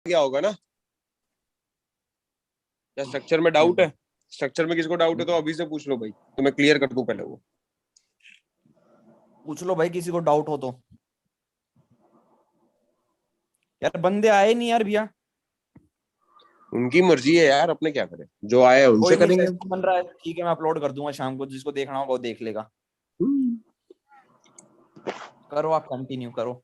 गया होगा ना, या स्ट्रक्चर में डाउट है? स्ट्रक्चर में किसको डाउट है तो अभी से पूछ लो भाई, तो मैं क्लियर कर दूं पहले वो। पूछ लो भाई किसी को डाउट हो तो। यार बंदे आए नहीं यार भैया। उनकी मर्जी है यार, अपने क्या करें, जो आए हैं उनसे कोई नहीं, करेंगे। सेशन बन रहा है, ठीक है, मैं अपलोड कर दूंगा शाम को, जिसको देखना होगा वो देख लेगा। करो आप कंटिन्यू करो।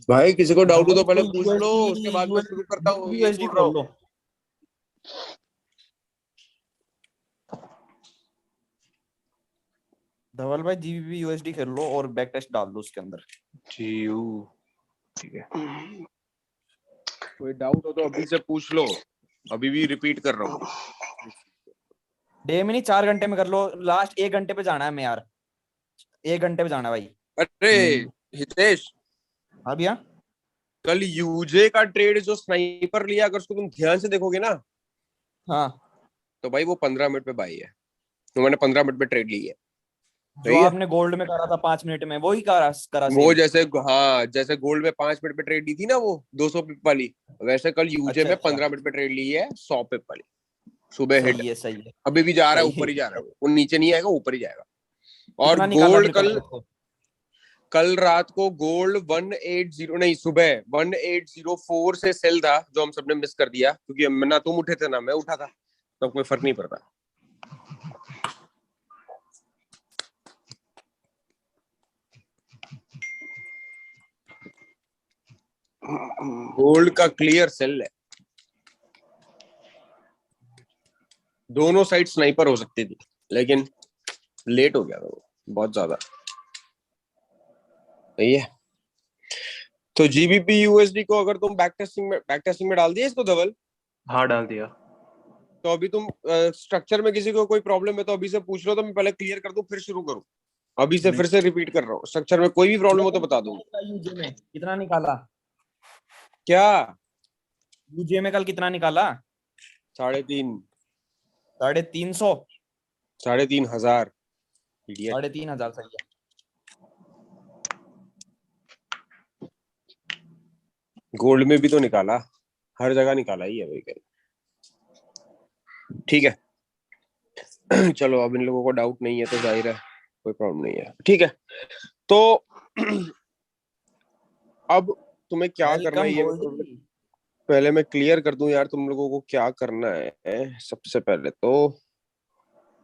भाई किसी को डाउट हो धवल तो पहले को पूछ लो, उसके बाद मैं शुरू करता हूँ, ये यूएसडी बोल रहा खोल हूँ। लो। धवल भाई जीबीपी यूएसडी खेल लो और बैक टेस्ट डाल दो उसके अंदर। जीयू, ठीक है। कोई डाउट हो तो अभी से पूछ लो, अभी भी रिपीट कर रहा हूँ। डे में नहीं, 4 घंटे में कर लो, लास्ट 1 घंटे पे जाना है मैं यार, 1 घंटे पे जाना है भाई। अरे हितेश, हाँ भैया। कल यूजे का ट्रेड जो स्नाइपर लिया, अगर उसको तुम ध्यान से देखोगे ना, हाँ, तो भाई वो 15 मिनट पे बाई है, तो मैंने 15 मिनट पे ट्रेड ली है। जो सही है। आपने गोल्ड में करा था 5 मिनट में, वही करा वो सेम। जैसे, हाँ जैसे गोल्ड में 5 मिनट पे ट्रेड ली थी ना वो 200 पिप वाली, वैसे कल यूजे अच्छा में अच्छा, 15 मिनट पे ट्रेड ली है 100 पिप वाली। सुबह हिट, सही है सही है। अभी भी जा रहा है, सही ऊपर है। ही जा रहा है, वो नीचे नहीं आएगा, ऊपर ही जाएगा। और कितना निकाला गोल्ड फिर कल कल, रात को? कल रात को गोल्ड 180 नहीं, सुबह 1804 से सेल था, जो हम सबने मिस कर दिया, क्योंकि ना तुम उठे थे ना मैं उठा था, तो कोई फर्क नहीं पड़ता। गोल्ड का क्लियर सेल है, दोनों साइड स्नाइपर हो सकती थी, लेकिन लेट हो गया था वो बहुत ज्यादा। सही है। तो जीबीपी यूएसडी को अगर तुम बैक टेस्टिंग में डाल दिए इसको धवल? हाँ डाल दिया। तो अभी तुम स्ट्रक्चर में किसी को कोई प्रॉब्लम है तो अभी से पूछ लो, तो मैं पहले क्लियर कर दूं फिर शुरू करूं। अभी से फिर से रिपीट कर रहा हूँ, स्ट्रक्चर में कोई भी प्रॉब्लम हो तो बता दूंगा। यूजे में कितना निकाला? क्या? यूजे में कल कितना निकाला? 3.5, 350। 3,500। इडियट। 3,500 सही है। गोल्ड में भी तो निकाला, हर जगह निकाला ही है भाई कल। ठीक है। चलो अब इन लोगों को डाउट नहीं है तो जाहिर है कोई प्रॉब्लम नहीं है, ठीक है। तो अब तुम्हें क्या करना है वेलकम ये गोल्डी। पहले मैं क्लियर कर दूं यार, तुम लोगों को क्या करना है। सबसे पहले तो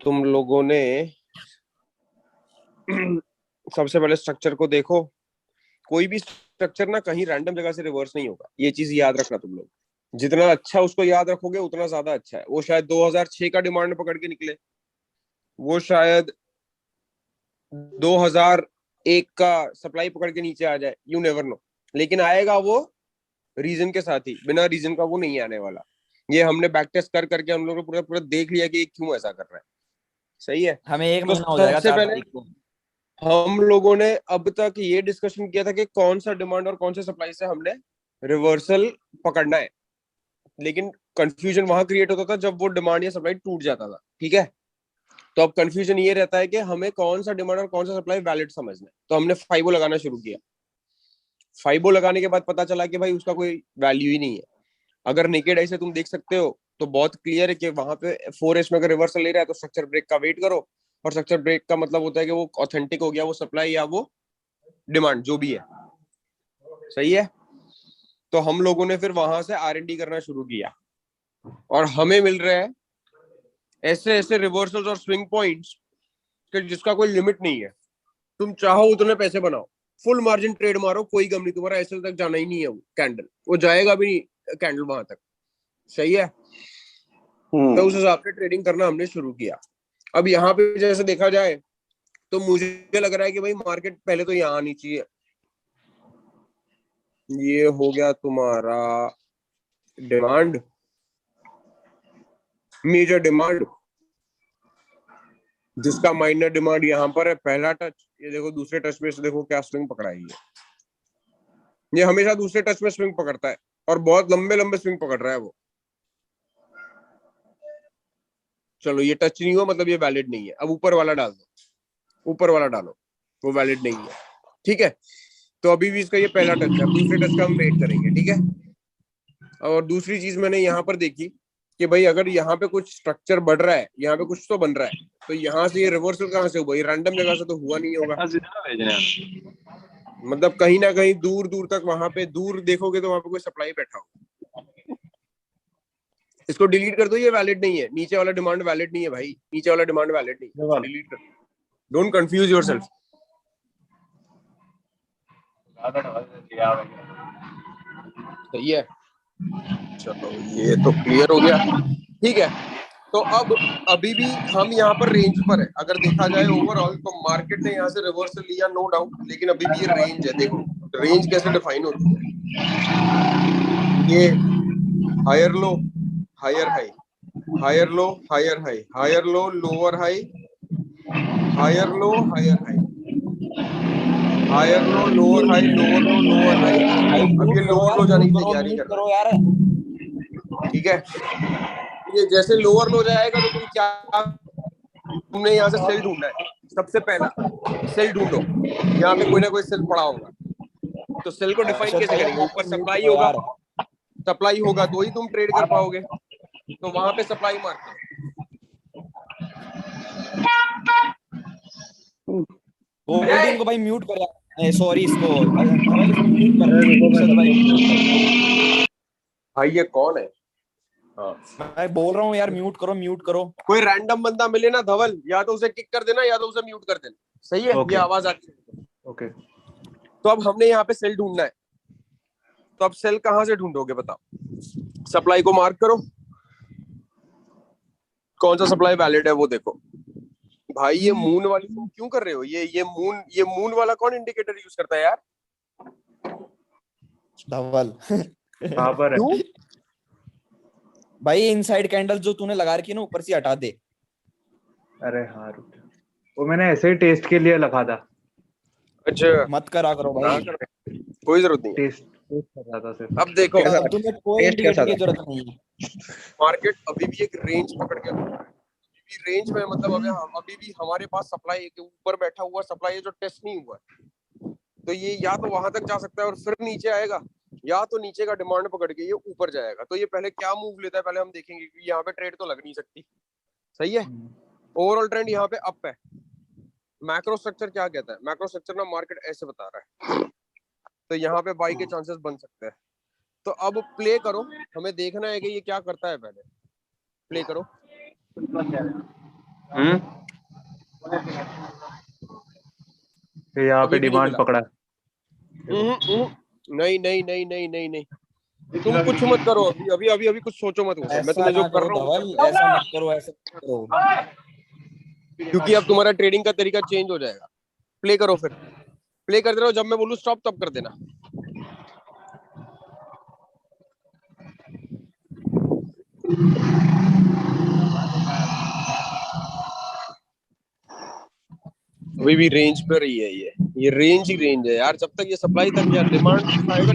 तुम लोगों ने सबसे पहले स्ट्रक्चर को देखो। कोई भी स्ट्रक्चर ना कहीं रैंडम जगह से रिवर्स नहीं होगा, ये चीज याद रखना तुम लोग। जितना अच्छा उसको याद रखोगे उतना ज्यादा अच्छा है। वो शायद 2006 का डिमांड पकड़ के निकले, वो शायद 2001 का सप्लाई पकड़ के नीचे आ जाए, यू नेवर नो। लेकिन आएगा वो रीजन के साथ ही, बिना रीजन का वो नहीं आने वाला। ये हमने बैक टेस्ट कर करके हम लोग ने पूरा पूरा देख लिया कि ये क्यों ऐसा कर रहा है। सही है। हमें 1 तो महीना हो जाएगा सबसे 4 पहले तारीख को। हम लोगों ने अब तक ये डिस्कशन किया था कि कौन सा डिमांड और कौन सा सप्लाई से हमने रिवर्सल पकड़ना है, लेकिन कंफ्यूजन वहां क्रिएट होता था जब वो डिमांड या सप्लाई टूट जाता था। ठीक है। तो अब कंफ्यूजन ये रहता है कि हमें कौन सा डिमांड और कौन सा सप्लाई वैलिड समझना है। तो हमने फाइबो लगाना शुरू किया। फाइबो लगाने के बाद पता चला कि भाई उसका कोई वैल्यू ही नहीं है। अगर नेकेड आई से तुम देख सकते हो तो बहुत क्लियर है कि वहां पे 4S में अगर रिवर्सल ले रहा है तो स्ट्रक्चर ब्रेक का वेट करो। और स्ट्रक्चर ब्रेक का मतलब होता है कि वो ऑथेंटिक हो गया, वो सप्लाई या वो डिमांड जो भी है। सही है। तो हम लोगों ने फिर वहां से R&D करना शुरू किया और हमें मिल रहे हैं ऐसे ऐसे रिवर्सल्स और स्विंग पॉइंट्स कि जिसका कोई लिमिट नहीं है। तुम चाहो उतने पैसे बनाओ, फुल मार्जिन ट्रेड मारो, कोई गम नहीं, तुम्हारा एसएल तक जाना ही नहीं है, वो कैंडल वो जाएगा भी नहीं कैंडल वहां तक। सही है। तो उस हिसाब से ट्रेडिंग करना हमने शुरू किया। अब यहाँ पे जैसे देखा जाए तो मुझे लग रहा है कि भाई मार्केट पहले तो यहाँ आनी चाहिए। ये हो गया तुम्हारा डिमांड, मेजर डिमांड, जिसका माइनर डिमांड यहाँ पर है पहला टच। ये देखो दूसरे टच में से देखो क्या स्विंग पकड़ा है ये हमेशा दूसरे टच में स्विंग पकड़ता है और बहुत लंबे लंबे स्विंग पकड़ रहा है वो। चलो ये टच नहीं हुआ मतलब ये वैलिड नहीं है। अब ऊपर वाला डाल दो, ऊपर वाला डालो। वो वैलिड नहीं है। ठीक है, तो अभी भी इसका ये पहला टच है, दूसरे टच का हम वेट करेंगे। ठीक है, और दूसरी चीज मैंने यहाँ पर देखी कि भाई अगर यहाँ पे कुछ स्ट्रक्चर बढ़ रहा है, यहाँ पे कुछ तो बन रहा है, तो यहाँ से ये रिवर्सल कहाँ से हुआ? ये रैंडम जगह से तो हुआ नहीं होगा। मतलब कहीं ना कहीं दूर दूर तक वहां पे दूर देखोगे तो वहां पे कोई सप्लाई बैठा हो। इसको डिलीट कर दो, ये वैलिड नहीं है। नीचे वाला डिमांड वैलिड नहीं है भाई, नीचे वाला डिमांड वैलिड नहीं है, डिलीट कर दो। Don't confuse yourself. सही है, चलो ये तो क्लियर हो गया। ठीक है, तो अब अभी भी हम यहाँ पर रेंज पर है। अगर देखा जाए ओवरऑल तो मार्केट ने यहाँ से रिवर्सल लिया, नो डाउट, लेकिन अभी भी ये रेंज है। देखो रेंज कैसे डिफाइन होती है, ये higher low higher high, higher low higher high, higher low lower high, higher low higher high, higher low lower high, lower low lower high. अब ये लोअर लो जाने की तैयारी कर रहा है यार। ठीक है, ये जैसे लोअर लो जाएगा तो तुम क्या, तुमने यहाँ से सेल ढूंढना है। सबसे पहला सेल ढूंढो, यहाँ पे कोई ना कोई सेल पड़ा होगा। तो सेल को डिफाइन कैसे करेंगे? ऊपर सप्लाई होगा, सप्लाई होगा तो ही तुम ट्रेड कर पाओगे। तो वहां पे सप्लाई मार्क करो। गोल्डी को भाई म्यूट कर यार, सॉरी इसको धवल इसको म्यूट कर भाई ये कौन है? हाँ, मैं बोल रहा हूँ यार, म्यूट करो म्यूट करो। कोई रैंडम बंदा मिले ना धवल, या तो उसे किक कर देना या तो उसे म्यूट कर देना। सही है, ये आवाज आती है। ओके, तो अब हमने यहाँ पे सेल ढूंढना है। तो अब सेल कहां से ढूंढोगे बताओ? सप्लाई को मार्क करो, कौन सा सप्लाई वैलिड है वो देखो। भाई ये मून वाली तुम क्यों कर रहे हो? ये मून वाला कौन इंडिकेटर यूज करता है यार? धवल कहाँ पर है? क्यों? भाई इनसाइड कैंडल जो तूने लगा रखी है ना, ऊपर से हटा दे। अरे हाँ रुक जा। वो मैंने ऐसे ही टेस्ट के लिए रखा था। अच्छा मत करा करो भाई, कोई जरूरत नहीं है। टेस्ट कर रहा था सिर्फ। अब देखो अब तुम्हें कोई इंडिकेटर की जरूरत नहीं है। मार्केट अभी भी एक रेंज पकड़ के रखा है। अभी भी रेंज में, मतलब अभी भी हमारे पास सप्लाई के ऊपर बैठा हुआ सप्लाई है जो टेस्ट नहीं हुआ है। तो ये या तो वहां तक जा सकता है और फिर नीचे आएगा, या तो नीचे का डिमांड पकड़ के ये ऊपर जाएगा। तो ये पहले क्या मूव लेता है पहले हम देखेंगे, क्योंकि यहाँ पे ट्रेड तो लग नहीं सकती। सही है, ओवरऑल ट्रेंड यहाँ पे अप है। मैक्रो स्ट्रक्चर क्या कहता है? मैक्रो स्ट्रक्चर ना मार्केट ऐसे बता रहा है, तो यहाँ पे बाई के चांसेस बन सकते हैं। तो अब प्ले करो, हमें देखना है कि ये क्या करता है। पहले प्ले करो। यहाँ पे डिमांड पकड़ा है। नहीं नहीं नहीं नहीं नहीं नहीं, तुम कुछ मत करो अभी अभी अभी अभी कुछ सोचो मत। मैं तुम्हें जो कर रहा हूँ ऐसा मत करो, ऐसा मत करो, क्योंकि अब तुम्हारा ट्रेडिंग का तरीका चेंज हो जाएगा। प्ले करो, फिर प्ले करते रहो, जब मैं बोलूँ स्टॉप तब कर देना। अभी भी रेंज पे रही है ये रेंज ही रेंज है यार। जब तक ये सप्लाई तक या डिमांड आएगा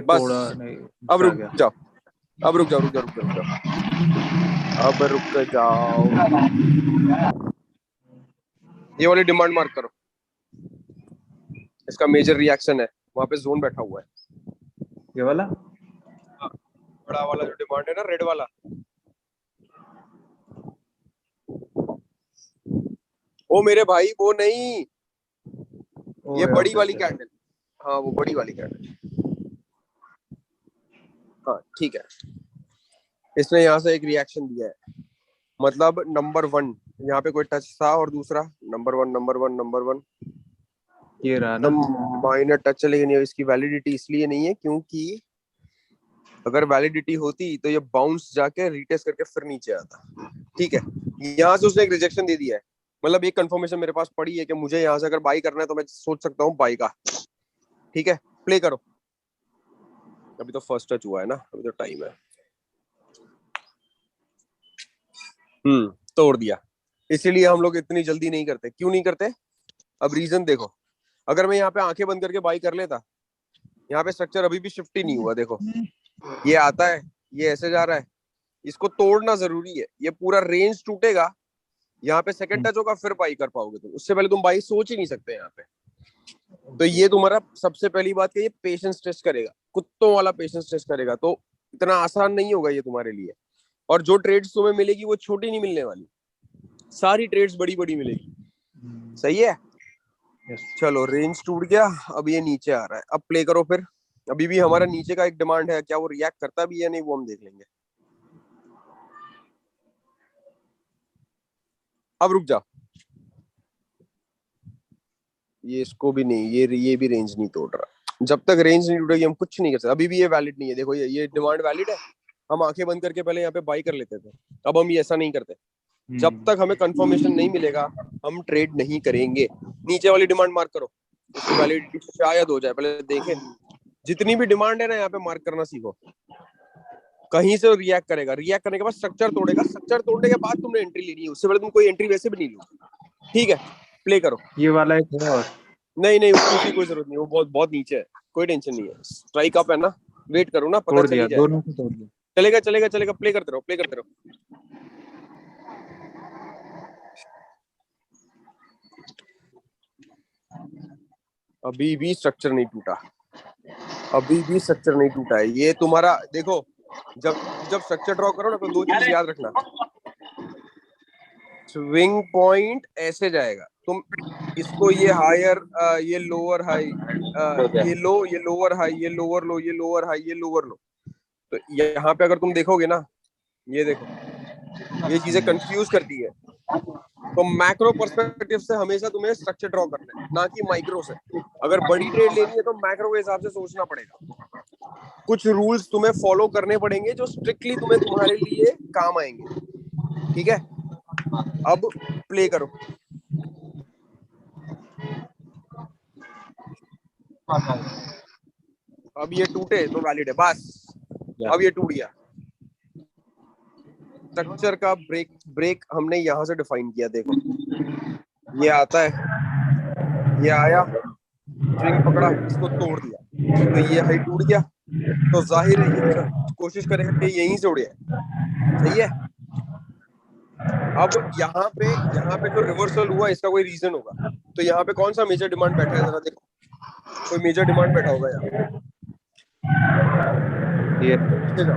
बस। अब रुक जाओ, अब रुक जाओ, रुक जाओ, रुक जाओ, रुक जाओ, अब रुक जाओ। ये वाली डिमांड मार्क करो, इसका मेजर रिएक्शन है, वहां पे जोन बैठा हुआ है। ये वाला बड़ा वाला जो डिमांड है ना, रेड वाला, ओ मेरे भाई वो नहीं, ये बड़ी वाली कैंडल। हाँ वो बड़ी वाली कैंडल। हाँ ठीक है, इसने यहाँ से एक रिएक्शन दिया है। मतलब नंबर 1 यहाँ पे कोई टच था और दूसरा नंबर 1 नंबर 1 नंबर 1 ये रहा ना, माइनर टच है। लेकिन इसकी वैलिडिटी इसलिए नहीं है क्योंकि अगर वैलिडिटी होती तो ये बाउंस जाके रीटेस्ट करके फिर नीचे आता। ठीक है, यहाँ से उसने एक रिजेक्शन दे दिया है। मतलब एक कंफर्मेशन मेरे पास पड़ी है कि मुझे यहाँ से अगर बाई करना है तो मैं सोच सकता हूँ बाई का। ठीक है, प्ले करो। अभी तो फर्स्ट टच हुआ है ना, अभी तो टाइम है। तोड़ दिया। इसीलिए हम लोग इतनी जल्दी नहीं करते। क्यों नहीं करते? अब रीजन देखो, अगर मैं यहाँ पे आंखें बंद करके बाई कर लेता, यहाँ पे स्ट्रक्चर अभी भी शिफ्ट ही नहीं हुआ। देखो ये आता है, ये ऐसे जा रहा है, इसको तोड़ना जरूरी है। ये पूरा रेंज टूटेगा यहाँ पे सेकंड टच होगा फिर बाई कर पाओगे तुम, उससे पहले तुम बाई सोच ही नहीं सकते यहाँ पे। तो ये तुम्हारा सबसे पहली बात कि ये पेशेंस टेस्ट करेगा, कुत्तों वाला पेशेंस टेस्ट करेगा, तो इतना आसान नहीं होगा ये तुम्हारे लिए। और जो ट्रेड्स तुम्हें मिलेगी वो छोटी नहीं मिलने वाली, सारी ट्रेड्स बड़ी बड़ी मिलेगी। सही है। चलो रेंज टूट गया, अब ये नीचे आ रहा है, अब प्ले करो फिर। अभी भी हमारा नीचे का एक डिमांड है, क्या वो रिएक्ट करता भी है नहीं वो हम देख लेंगे। अब रुक जा, ये इसको भी नहीं, ये भी रेंज नहीं तोड़ रहा। जब तक रेंज नहीं टूटेगी हम कुछ नहीं कर सकते। अभी भी ये वैलिड नहीं है, देखो ये डिमांड वैलिड है। हम आंखें बंद करके पहले यहाँ पे बाई कर लेते थे, अब हम ये ऐसा नहीं करते। जब तक हमें कंफर्मेशन नहीं मिलेगा हम ट्रेड नहीं करेंगे। नीचे वाली डिमांड मार्क करो, उसकी वैलिडिटी शायद हो जाए, पहले देखें। जितनी भी डिमांड है ना यहाँ पे मार्क करना सीखो। कहीं से रिएक्ट करेगा, रिएक्ट करने के बाद स्ट्रक्चर तोड़ेगा, स्ट्रक्चर तोड़ने के बाद तुमने एंट्री लेनी है, उससे पहले तुम कोई एंट्री वैसे भी नहीं लो। ठीक है, प्ले करो। ये वाला एक है और नहीं उसकी कोई जरूरत नहीं, वो बहुत बहुत नीचे है, कोई टेंशन नहीं है। स्ट्राइक अप है ना, वेट करो ना, पता तोड़ चल दिया, जाए। दोनों को तोड़ दिया। चलेगा, प्ले करते रहो। अभी भी स्ट्रक्चर नहीं टूटा है। ये तुम्हारा देखो, जब स्ट्रक्चर ड्रॉ करो ना तो दो चीज याद रखना। स्विंग पॉइंट ऐसे जाएगा, तुम इसको ये हायर, ये लोअर हाई, ये लोअर हाई, ये लोअर लो, ये लोअर हाई, ये लोअर लो। तो यहाँ पे अगर तुम देखोगे ना, ये देखो, ये चीजें कंफ्यूज करती है। तो मैक्रो पर्सपेक्टिव से हमेशा तुम्हें स्ट्रक्चर ड्रॉ करना है, ना कि माइक्रो से। अगर बड़ी ट्रेड लेनी है तो मैक्रो के हिसाब से सोचना पड़ेगा। कुछ रूल्स तुम्हें फॉलो करने पड़ेंगे जो स्ट्रिक्टली तुम्हारे लिए काम आएंगे। ठीक है, अब प्ले करो। अब ये टूटे तो वैलिड है, बस। अब ये टूट गया। स्ट्रक्चर का ब्रेक हमने यहाँ से डिफाइन किया। देखो ये आता है, ये आया, स्विंग पकड़ा, इसको तोड़ दिया, तो ये हाई टूट गया। तो जाहिर है ये कोशिश करेगा कि यहीं से उड़ जाए। सही है। अब यहाँ पे जो रिवर्सल हुआ इसका कोई रीजन होगा। तो यहाँ पे कौन सा मेजर डिमांड बैठा है, जरा देखो। कोई मेजर डिमांड बैठा होगा यहाँ। ये तो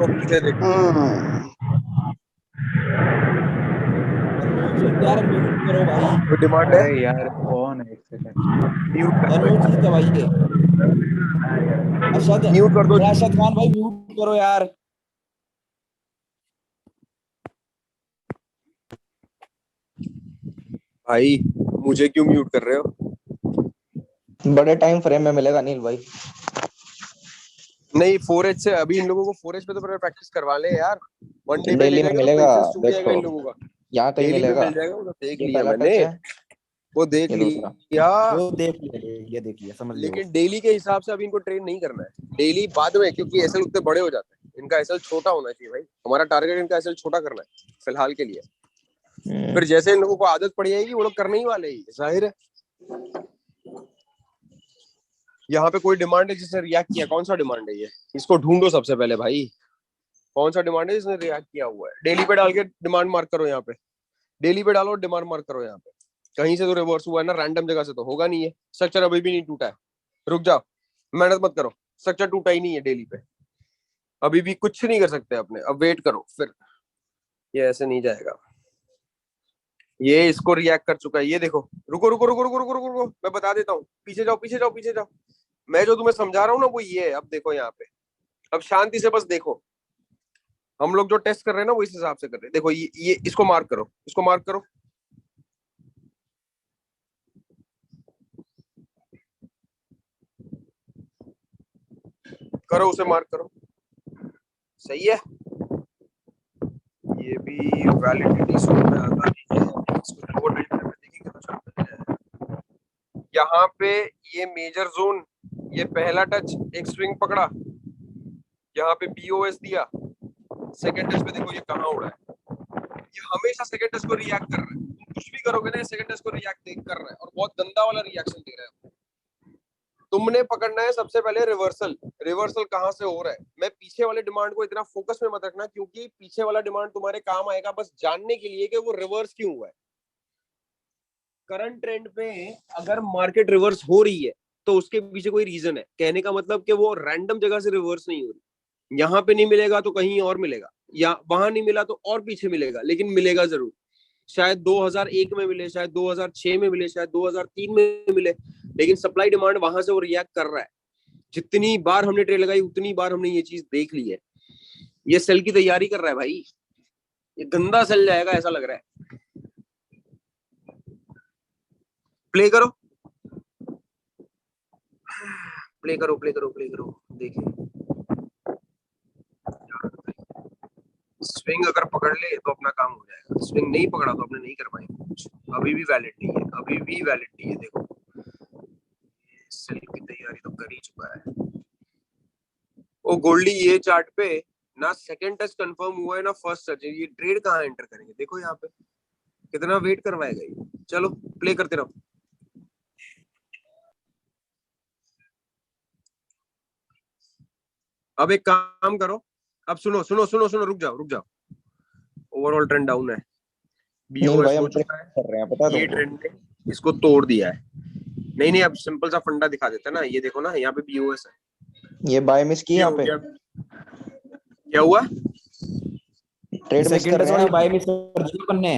पीछे देखो। यार म्यूट करो भाई। कोई डिमांड है? अरे यार कौन है, एक सेकंड म्यूट कर अनुज दवाई है। अरशद, म्यूट कर दो। अरशद खान भाई म्यूट करो यार। भाई मुझे क्यों म्यूट कर रहे हो? बड़े टाइम फ्रेम में मिलेगा नील भाई। नहीं 4H से अभी इन लोगों को 4H पे तो प्रैक्टिस करवा ले यार। वन डे डेली में मिलेगा, देखो इन लोगों का यहाँ कहीं डेली मिलेगा। मिल जाएगा। वो देख ये लिया पहला मैंने, टच है, वो देख ये दूसरा। लिया। वो देख लिया, ये देख लिया, समझ लिया। लेकिन डेली के हिसाब से अभी इनको ट्रेन नहीं करना है। डेली बाद में, क्योंकि एसएल उतने बड़े हो जाते हैं। इनका एसएल छोटा होना चाहिए भाई। हमारा टारगेट इनका एसएल छोटा करना है फिलहाल के लिए। फिर जैसे इन लोगों को आदत पड़ जाएगी वो लोग करने ही वाले ही, जाहिर है। यहाँ पे कोई डिमांड है जिसने रिएक्ट किया? कौन सा डिमांड है ये? इसको ढूंढो सबसे पहले भाई। कौन सा डिमांड है जिसने रिएक्ट किया हुआ है? डेली पे डाल के डिमांड मार्क करो। यहाँ पे डेली पे डालो, डिमांड मार्क करो। यहाँ पे कहीं से तो रिवर्स हुआ है ना, रैंडम जगह से तो होगा नहीं है। स्ट्रक्चर अभी भी नहीं टूटा है। रुक जाओ, मेहनत मत करो, स्ट्रक्चर टूटा ही नहीं है डेली पे। अभी भी कुछ नहीं कर सकते अपने, अब वेट करो। फिर ये ऐसे नहीं जाएगा। ये इसको रिएक्ट कर चुका है, ये देखो। रुको रुको रुको रुको रुको रुको रुको, मैं बता देता हूँ। पीछे जाओ पीछे जाओ पीछे जाओ। मैं जो तुम्हें समझा रहा हूँ ना वो ये है। अब देखो यहाँ पे, अब शांति से बस देखो। हम लोग जो टेस्ट कर रहे हैं ना वो इस हिसाब से कर रहे हैं। देखो ये इसको मार्क करो, इसको मार्क करो। करो उसे मार्क करो। सही है। ये भी वैलिडिटी समझ में आता नहीं है। इसको लोअर टाइम फ्रेम में देखेंगे तो समझ में आएगा। यहाँ पे ये मेजर जोन, ये पहला टच, एक स्विंग पकड़ा, यहाँ पे बीओएस दिया, सेकंड टच पे देखो ये कहाँ उड़ा है। ये हमेशा सेकंड टच को रिएक्ट कर रहा है। तुम कुछ भी करोगे ना, सेकंड टच को रिएक्ट कर रहा है और बहुत गंदा वाला रिएक्शन दे रहा है। तुमने पकड़ना है सबसे पहले रिवर्सल। रिवर्सल कहाँ से हो रहा है। मैं पीछे वाले डिमांड को इतना फोकस में मत रखना, क्योंकि पीछे वाला डिमांड तुम्हारे काम आएगा बस जानने के लिए कि वो रिवर्स क्यों हुआ है। करंट ट्रेंड पे अगर मार्केट रिवर्स हो रही है तो उसके पीछे कोई रीजन है। कहने का मतलब कि वो रैंडम जगह से रिवर्स नहीं हो रही। यहाँ पे नहीं मिलेगा तो कहीं और मिलेगा, या वहां नहीं मिला तो और पीछे मिलेगा, लेकिन मिलेगा जरूर। शायद 2001 में मिले, शायद 2006 में मिले, शायद 2003 में मिले, लेकिन सप्लाई डिमांड वहां से वो रिएक्ट कर रहा है। जितनी बार हमने ट्रेड लगाई उतनी बार हमने ये चीज देख ली है। ये सेल की तैयारी कर रहा है भाई, ये गंदा सेल जाएगा ऐसा लग रहा है। प्ले करो, प्ले करो, प्ले करो, प्ले करो, देखिए स्विंग अगर पकड़ ले तो अपना काम हो जाएगा, स्विंग नहीं पकड़ा तो अपने नहीं कर पाएंगे कुछ। अभी भी वैलिड नहीं है, अभी भी वैलिड नहीं है। देखो सेल की तैयारी तो कर ही चुका है वो गोल्डी। ये चार्ट पे ना सेकंड टच कंफर्म हुआ है ना फर्स्ट टच। ये ट्रेड कहाँ एंटर करेंगे, देखो यहाँ पे कितना वेट करवाएगा ये। चलो प्ले करते रहो। अब एक काम करो, अब सुनो सुनो सुनो सुनो, रुक जाओ रुक जाओ। ओवरऑल ट्रेंड डाउन है, नील बीओएस भाई हो हम चुका है, कर रहे हैं पता है ये तुमको। ट्रेंड ने इसको तोड़ दिया है। नहीं नहीं, अब सिंपल सा फंडा दिखा देते हैं ना। ये देखो ना, यहाँ पे बीओएस है, ये बाय मिस की ये यहाँ हो पे, गया। क्या हुआ? ट्रेड मिस सेकंड कर टच रहे हैं वाली हम। बाय मिस कर दी अपन ने।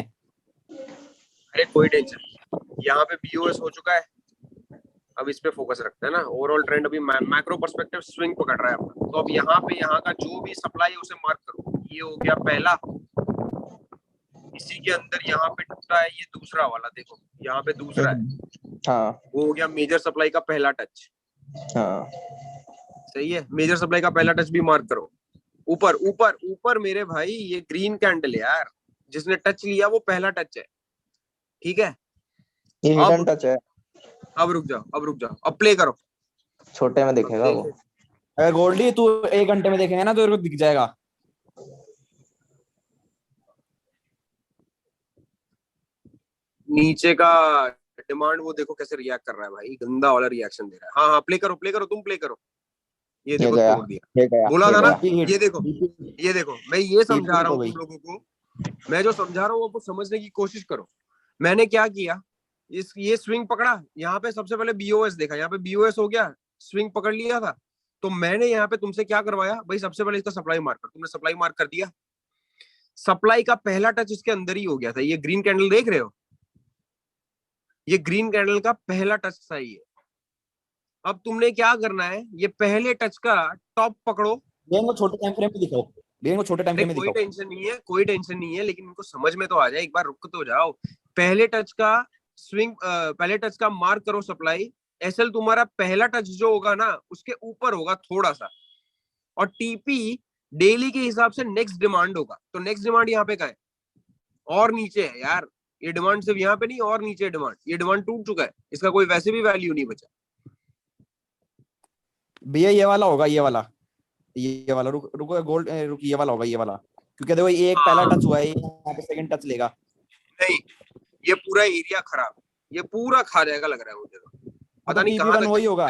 अरे कोई टेंशन नहीं, यहाँ पे बीओएस हो चुका है। अब इस पे फोकस रखते हैं ना। ओवरऑल ट्रेंड अभी मैक्रो पर्सपेक्टिव स्विंग पकड़ रहा है अपना। तो अब यहाँ पे यहाँ का जो भी सप्लाई है उसे मार्क करो। ये हो गया पहला, इसी के अंदर यहाँ पे टूटा है ये दूसरा वाला, देखो यहाँ पे दूसरा है, हाँ वो हो गया मेजर सप्लाई का पहला टच। हाँ सही है, मेजर सप्लाई का पहला टच भी मार्क करो। ऊपर ऊपर ऊपर मेरे भाई, ये ग्रीन कैंडल यार, जिसने टच लिया वो पहला टच है, ठीक है। ये हिडन अब टच है, अब रुक जाओ, अब रुक जाओ, अब प्ले करो। छोटे में अब दिखेगा वो। देख, अगर गोल्डी तू 1 घंटे में देखेंगे ना तो तेरे को दिख जाएगा। नीचे का डिमांड वो देखो कैसे रिएक्ट कर रहा है भाई, गंदा वाला रिएक्शन दे रहा है। हाँ हाँ प्ले करो, प्ले करो, तुम प्ले करो। ये ये देखो गया, तोड़ दिया, ये गया, बोला ये था ना। गया। डीपी हिट, ये देखो, डीपी ये देखो, मैं ये समझा हिट रहा हो हूँ गई। तुम लोगों को। मैं जो समझा रहा हूँ वो समझने की कोशिश करो। मैंने क्या किया, इस ये स्विंग पकड़ा, यहाँ पे सबसे पहले बीओएस देखा, यहाँ पे बीओएस हो गया, स्विंग पकड़ लिया था। तो मैंने यहाँ पे तुमसे क्या करवाया भाई, सबसे पहले इसका सप्लाई मार्क कर। तुमने सप्लाई मार्क कर दिया, सप्लाई का पहला टच इसके अंदर ही हो गया था। ये ग्रीन कैंडल देख रहे हो, ये ग्रीन कैंडल का पहला टच था ये। अब तुमने क्या करना है, ये पहले टच का टॉप पकड़ो। गेम को छोटे टाइम फ्रेम में दिखाओ, गेम को छोटे टाइम अरे फ्रेम में कोई दिखाओ। टेंशन नहीं है, कोई टेंशन नहीं है, लेकिन इनको समझ में तो आ जाए, एक बार रुक तो जाओ। पहले टच का स्विंग, पहले टच का मार्क करो सप्लाई। एसएल तुम्हारा पहला टच जो होगा ना उसके ऊपर होगा थोड़ा सा, और टीपी डेली के हिसाब से नेक्स्ट डिमांड होगा। तो नेक्स्ट डिमांड यहाँ पे का है, और नीचे है यार। ये डिमांड सिर्फ यहाँ पे नहीं, और नीचे डिमांड, ये डिमांड टूट चुका है, इसका कोई वैसे भी वैल्यू नहीं बचा। भैया ये वाला होगा, ये वाला, ये वाला रुक रुक गोल्ड रुक, ये वाला होगा, ये वाला। क्योंकि देखो ये एक पहला टच हुआ है, यहाँ पे सेकंड टच लेगा। नहीं, ये पूरा एरिया खराब, ये पूरा खा जाएगा लग रहा है मुझे तो। हाँ पता तो नहीं टीपी कहाँ वन तक वही होगा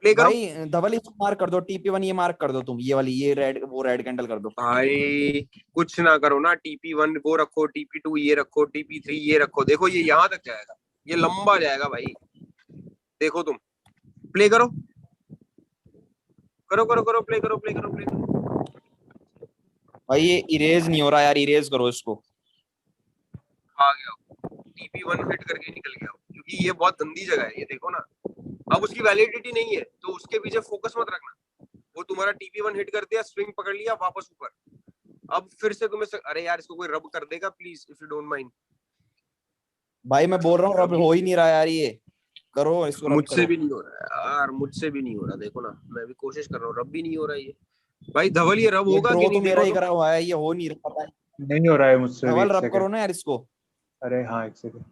प्ले करो भाई। धवल इसको मार्क कर दो, टीपी वन ये मार्क कर दो तुम, ये वाली, ये रेड, वो रेड कैंडल कर दो। भाई। कुछ ना करो ना, टीपी वन वो रखो, टीपी टू ये रखो, टीपी थ्री ये रखो। देखो ये यहाँ तक जाएगा, ये लंबा जाएगा भाई। देखो तुम प्ले करो, करो करो करो, प्ले करो, प्ले करो, प्ले करो। भाई ये इरेज नहीं हो रहा यार, इरेज करो इसको। आ गया, टीपी वन हिट करके निकल गया, क्योंकि ये बहुत गंदी जगह है, ये देखो ना। अब उसकी वैलिडिटी नहीं है तो उसके पीछे फोकस मत रखना। वो तुम्हारा टीपी वन हिट कर दिया, स्विंग पकड़ लिया, वापस ऊपर। अब फिर से तुम्हें अरे यार इसको कोई रब कर देगा please, if you don't mind. भाई मैं बोल रहा हूँ रब हो ही नहीं रहा यार, ये करो इसको, रब मुझसे करो। भी नहीं हो रहा है यार, मुझसे भी नहीं हो रहा। देखो ना, मैं भी कोशिश कर रहा हूँ, रब भी नहीं हो रहा है ये। भाई धवल ये रब ये होगा ड्रॉ कि तो नहीं, मेरा देखो ही तो। करा हुआ है, ये हो नहीं रहा, पता नहीं। नहीं हो रहा है मुझसे भी, धवल एक रब करो सेकंड। ना यार इसको। अरे हाँ, एक सेकंड।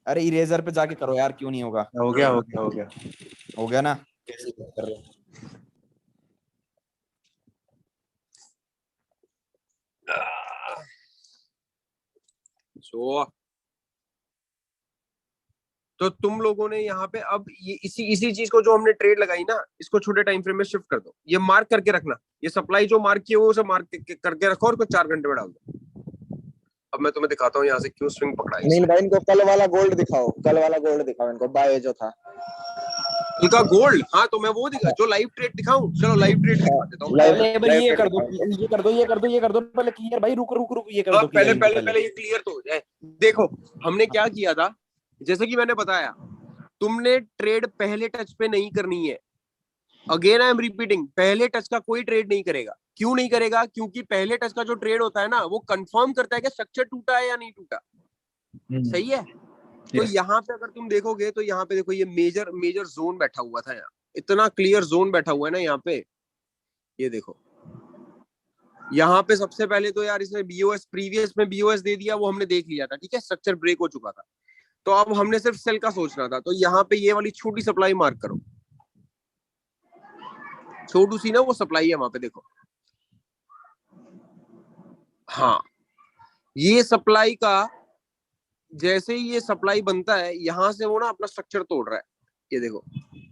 अरे इरेजर पे जाके करो यार, क्यों नहीं होगा। हो गया, हो गया, हो गया। हो गया ना, कैसे बात कर रहे हो। सो तो तुम लोगों ने यहाँ पे अब ये इसी इसी चीज को जो हमने ट्रेड लगाई ना, इसको छोटे टाइम फ्रेम में शिफ्ट कर दो। ये मार्क करके रखना, ये सप्लाई जो मार्क की है वो उसे मार्क करके रखो और कुछ 4 घंटे में डाल दो। अब मैं तुम्हें दिखाता हूँ यहाँ से क्यों स्विंग पकड़ा है अनिल भाई इनको कल वाला गोल्ड दिखाओ, कल वाला गोल्ड दिखाओ इनको, बाय जो था उनका गोल्ड। हाँ तो मैं वो दिखा जो लाइव ट्रेड दिखाऊं, चलो लाइव ट्रेड दिखा देता हूँ। लाइव पहले भाई लाइव ये ट्रेड कर दो, दिखाओ। ये कर दो, ये कर दो, ये कर दो पहले क्लियर भाई। रुक रुक रुक, ये कर दो पहले क्लियर इनको पहले पहले ये क्लियर तो हो जाए। देखो हमने क्या किया था, जैसे कि मैंने बताया, तुमने ट्रेड पहले टच पे नहीं करनी है। अगेन आई एम रिपीटिंग, पहले टच का कोई ट्रेड नहीं करेगा। क्यों नहीं करेगा? क्योंकि पहले टच का जो ट्रेड होता है ना, वो कंफर्म करता है कि स्ट्रक्चर टूटा है या नहीं टूटा। सही है। तो यहाँ पे अगर तुम देखोगे तो यहाँ पे देखो ये मेजर जोन बैठा हुआ था। यहाँ इतना क्लियर जोन बैठा हुआ है ना यहाँ पे, ये देखो। यहाँ पे सबसे पहले तो यार इसने बीओएस, प्रीवियस में बीओएस दे दिया, वो हमने देख लिया था, ठीक है, स्ट्रक्चर ब्रेक हो चुका था। तो अब हमने सिर्फ सेल का सोचना था। तो यहाँ पे ये वाली छोटी सप्लाई मार्क करो, छोटू सी ना वो सप्लाई है वहां पे, देखो। हाँ, ये सप्लाई का जैसे ही ये सप्लाई बनता है, यहां से वो ना अपना स्ट्रक्चर तोड़ रहा है। ये देखो,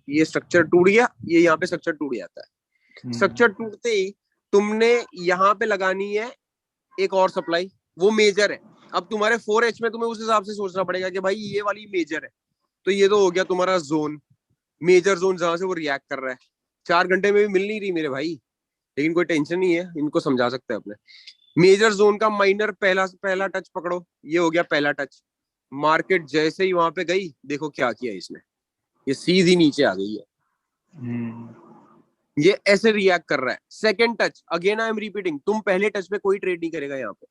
ये स्ट्रक्चर टूट गया, ये यहाँ पे स्ट्रक्चर टूट जाता है। स्ट्रक्चर टूटते ही तुमने यहाँ पे लगानी है एक और सप्लाई, वो मेजर है। अब तुम्हारे 4H में तुम्हें उस हिसाब से सोचना पड़ेगा कि भाई ये वाली मेजर है। तो ये तो हो गया तुम्हारा जोन, मेजर जोन, जहां से वो रिएक्ट कर रहा है। 4 घंटे में भी मिल नहीं रही मेरे भाई, लेकिन कोई टेंशन नहीं है, इनको समझा सकते हैं अपने। मेजर जोन का माइनर पहला टच पकड़ो, ये हो गया पहला टच। मार्केट जैसे ही वहां पे गई, देखो क्या किया इसने, ये सीधी नीचे आ गई है। ये ऐसे रिएक्ट कर रहा है। Second touch, again I am repeating, तुम पहले टच पे कोई ट्रेड नहीं करेगा यहाँ पे।